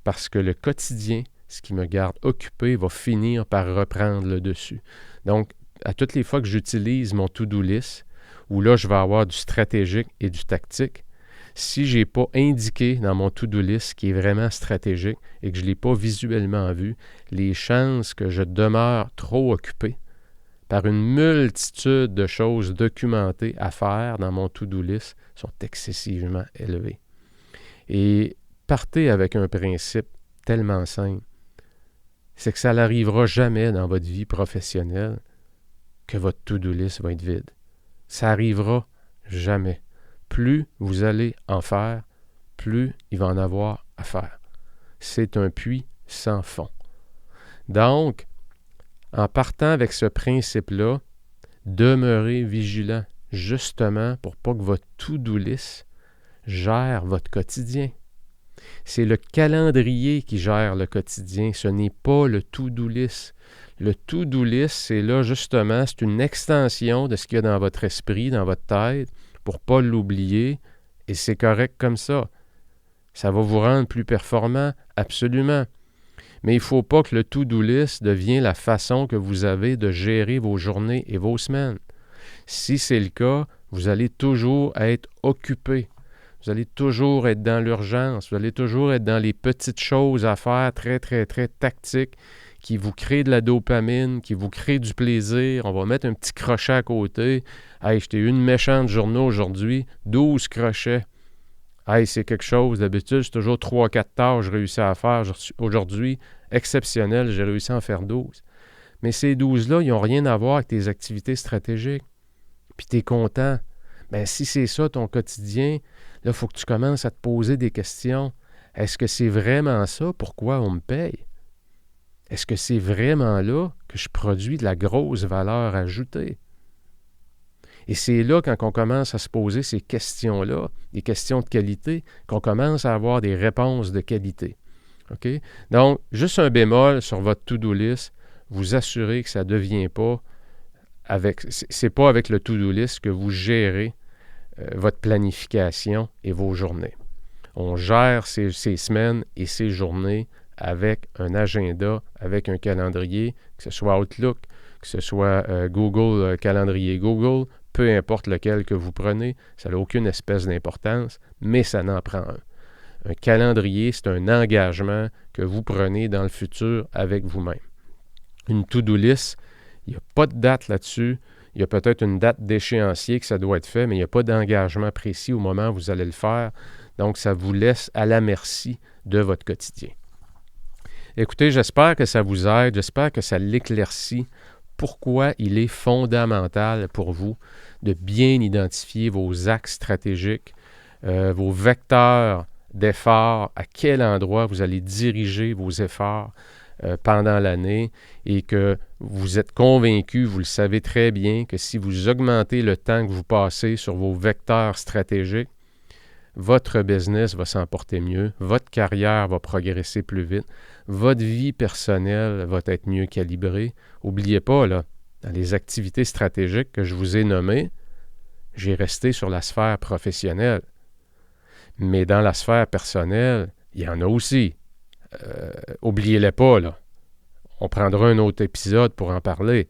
Parce que le quotidien, ce qui me garde occupé, va finir par reprendre le dessus. Donc, à toutes les fois que j'utilise mon to-do list, où là, je vais avoir du stratégique et du tactique, si je n'ai pas indiqué dans mon to-do list qui est vraiment stratégique et que je ne l'ai pas visuellement vu, les chances que je demeure trop occupé par une multitude de choses documentées à faire dans mon to-do list sont excessivement élevées. Et partez avec un principe tellement simple, c'est que ça n'arrivera jamais dans votre vie professionnelle que votre to-do list va être vide. Ça n'arrivera jamais. Plus vous allez en faire, plus il va en avoir à faire. C'est un puits sans fond. Donc, en partant avec ce principe-là, demeurez vigilant, justement pour pas que votre to-do list gère votre quotidien. C'est le calendrier qui gère le quotidien, ce n'est pas le to-do list. Le to-do list, c'est là justement, c'est une extension de ce qu'il y a dans votre esprit, dans votre tête, pour ne pas l'oublier, et c'est correct comme ça. Ça va vous rendre plus performant, absolument. Mais il ne faut pas que le to-do list devienne la façon que vous avez de gérer vos journées et vos semaines. Si c'est le cas, vous allez toujours être occupé. Vous allez toujours être dans l'urgence. Vous allez toujours être dans les petites choses à faire très, très, très tactiques qui vous créent de la dopamine, qui vous créent du plaisir. On va mettre un petit crochet à côté. « Hey, j'étais une méchante journée aujourd'hui, 12 crochets. Hey, c'est quelque chose. D'habitude, c'est toujours 3-4 tâches que je réussis à faire. Aujourd'hui, exceptionnel, j'ai réussi à en faire 12. » Mais ces 12-là, ils n'ont rien à voir avec tes activités stratégiques. Puis tu es content. Bien, si c'est ça ton quotidien, là, il faut que tu commences à te poser des questions. Est-ce que c'est vraiment ça? Pourquoi on me paye? Est-ce que c'est vraiment là que je produis de la grosse valeur ajoutée? Et c'est là, quand on commence à se poser ces questions-là, des questions de qualité, qu'on commence à avoir des réponses de qualité. OK? Donc, juste un bémol sur votre to-do list, vous assurez que ça ne devient pas c'est pas avec le to-do list que vous gérez votre planification et vos journées. On gère ces semaines et ces journées avec un agenda, avec un calendrier, que ce soit Outlook, que ce soit Google, calendrier Google, peu importe lequel que vous prenez, ça n'a aucune espèce d'importance, mais ça n'en prend un. Un calendrier, c'est un engagement que vous prenez dans le futur avec vous-même. Une to-do list, il n'y a pas de date là-dessus. Il y a peut-être une date d'échéancier que ça doit être fait, mais il n'y a pas d'engagement précis au moment où vous allez le faire. Donc, ça vous laisse à la merci de votre quotidien. Écoutez, j'espère que ça vous aide, j'espère que ça l'éclaircit pourquoi il est fondamental pour vous de bien identifier vos axes stratégiques, vos vecteurs d'efforts, à quel endroit vous allez diriger vos efforts pendant l'année et que vous êtes convaincu, vous le savez très bien, que si vous augmentez le temps que vous passez sur vos vecteurs stratégiques, votre business va s'en porter mieux, votre carrière va progresser plus vite, votre vie personnelle va être mieux calibrée. N'oubliez pas, là, dans les activités stratégiques que je vous ai nommées, j'ai resté sur la sphère professionnelle. Mais dans la sphère personnelle, il y en a aussi. Oubliez-les pas, là. On prendra un autre épisode pour en parler.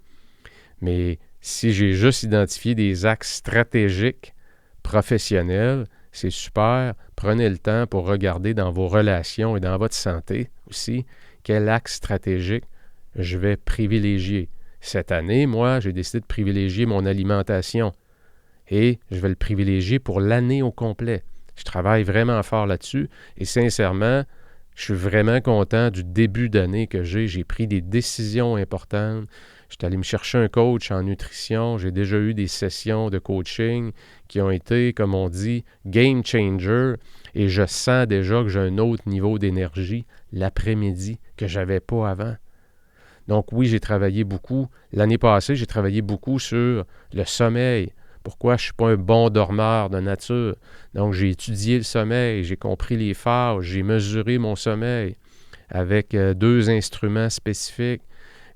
Mais si j'ai juste identifié des axes stratégiques professionnels, c'est super. Prenez le temps pour regarder dans vos relations et dans votre santé aussi quel axe stratégique je vais privilégier. Cette année, moi, j'ai décidé de privilégier mon alimentation et je vais le privilégier pour l'année au complet. Je travaille vraiment fort là-dessus et sincèrement, je suis vraiment content du début d'année que j'ai. J'ai pris des décisions importantes. Je suis allé me chercher un coach en nutrition. J'ai déjà eu des sessions de coaching qui ont été, comme on dit, game changer. Et je sens déjà que j'ai un autre niveau d'énergie l'après-midi que je n'avais pas avant. Donc oui, j'ai travaillé beaucoup. L'année passée, j'ai travaillé beaucoup sur le sommeil. Pourquoi je ne suis pas un bon dormeur de nature? Donc j'ai étudié le sommeil, j'ai compris les phases, j'ai mesuré mon sommeil avec 2 instruments spécifiques.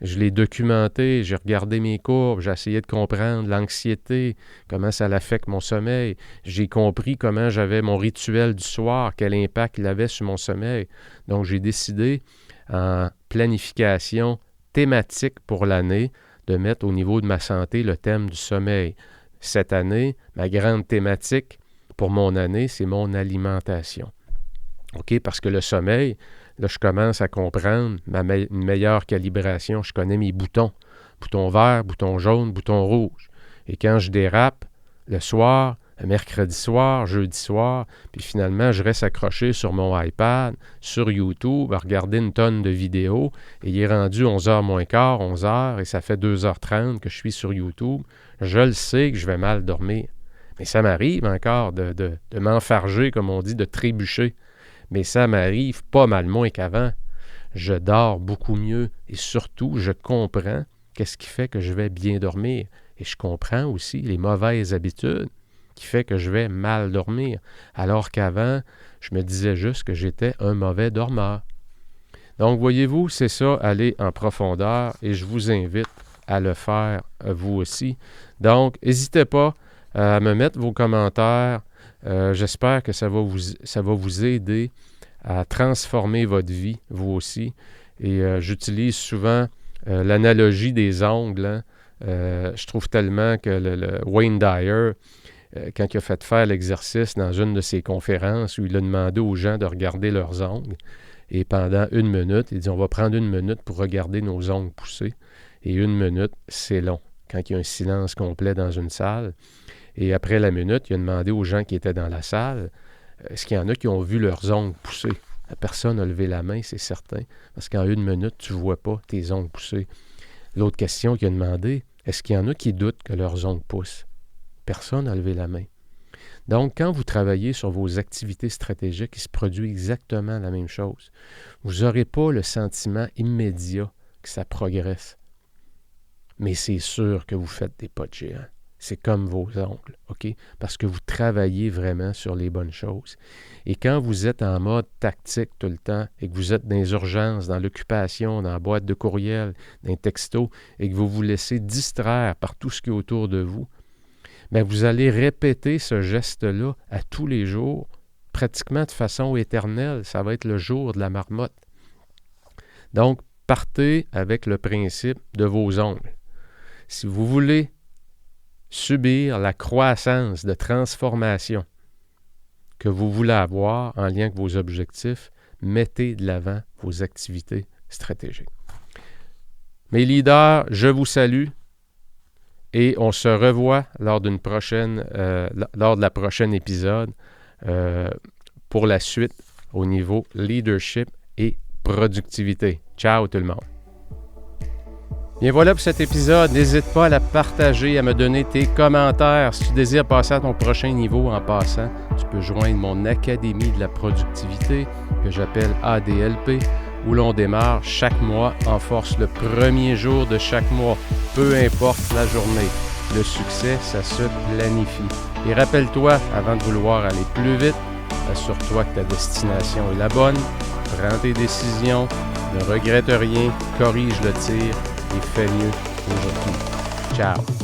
Je l'ai documenté, j'ai regardé mes courbes, j'ai essayé de comprendre l'anxiété, comment ça affecte mon sommeil. J'ai compris comment j'avais mon rituel du soir, quel impact il avait sur mon sommeil. Donc, j'ai décidé, en planification thématique pour l'année, de mettre au niveau de ma santé le thème du sommeil. Cette année, ma grande thématique pour mon année, c'est mon alimentation. OK? Parce que le sommeil, là, je commence à comprendre une meilleure calibration. Je connais mes boutons. Bouton vert, bouton jaune, bouton rouge. Et quand je dérape, le soir, le mercredi soir, jeudi soir, puis finalement, je reste accroché sur mon iPad, sur YouTube, à regarder une tonne de vidéos. Et il est rendu 11h moins quart, 11h, et ça fait 2h30 que je suis sur YouTube. Je le sais que je vais mal dormir. Mais ça m'arrive encore de m'enfarger, comme on dit, de trébucher. Mais ça m'arrive pas mal moins qu'avant. Je dors beaucoup mieux et surtout, je comprends qu'est-ce qui fait que je vais bien dormir. Et je comprends aussi les mauvaises habitudes qui fait que je vais mal dormir. Alors qu'avant, je me disais juste que j'étais un mauvais dormeur. Donc, voyez-vous, c'est ça, aller en profondeur et je vous invite à le faire vous aussi. Donc, n'hésitez pas à me mettre vos commentaires. J'espère que ça va vous aider à transformer votre vie, vous aussi. Et j'utilise souvent l'analogie des ongles. Hein. Je trouve tellement que le Wayne Dyer, quand il a fait faire l'exercice dans une de ses conférences où il a demandé aux gens de regarder leurs ongles, et pendant 1 minute, il dit « On va prendre 1 minute pour regarder nos ongles pousser. » Et 1 minute, c'est long, quand il y a un silence complet dans une salle. Et après la minute, il a demandé aux gens qui étaient dans la salle, est-ce qu'il y en a qui ont vu leurs ongles pousser? La personne a levé la main, c'est certain, parce qu'en 1 minute, tu ne vois pas tes ongles pousser. L'autre question qu'il a demandé, est-ce qu'il y en a qui doutent que leurs ongles poussent? Personne n'a levé la main. Donc, quand vous travaillez sur vos activités stratégiques, il se produit exactement la même chose. Vous n'aurez pas le sentiment immédiat que ça progresse. Mais c'est sûr que vous faites des pas de géant. C'est comme vos ongles, OK? Parce que vous travaillez vraiment sur les bonnes choses. Et quand vous êtes en mode tactique tout le temps et que vous êtes dans les urgences, dans l'occupation, dans la boîte de courriel, dans les textos, et que vous vous laissez distraire par tout ce qui est autour de vous, bien, vous allez répéter ce geste-là à tous les jours, pratiquement de façon éternelle. Ça va être le jour de la marmotte. Donc, partez avec le principe de vos ongles. Si vous voulez subir la croissance de transformation que vous voulez avoir en lien avec vos objectifs, mettez de l'avant vos activités stratégiques. Mes leaders, je vous salue et on se revoit lors de la prochaine épisode pour la suite au niveau leadership et productivité. Ciao tout le monde! Bien voilà pour cet épisode. N'hésite pas à la partager, à me donner tes commentaires. Si tu désires passer à ton prochain niveau en passant, tu peux joindre mon Académie de la productivité que j'appelle ADLP, où l'on démarre chaque mois en force le premier jour de chaque mois, peu importe la journée. Le succès, ça se planifie. Et rappelle-toi, avant de vouloir aller plus vite, assure-toi que ta destination est la bonne, prends tes décisions, ne regrette rien, corrige le tir et fais mieux aujourd'hui. Ciao!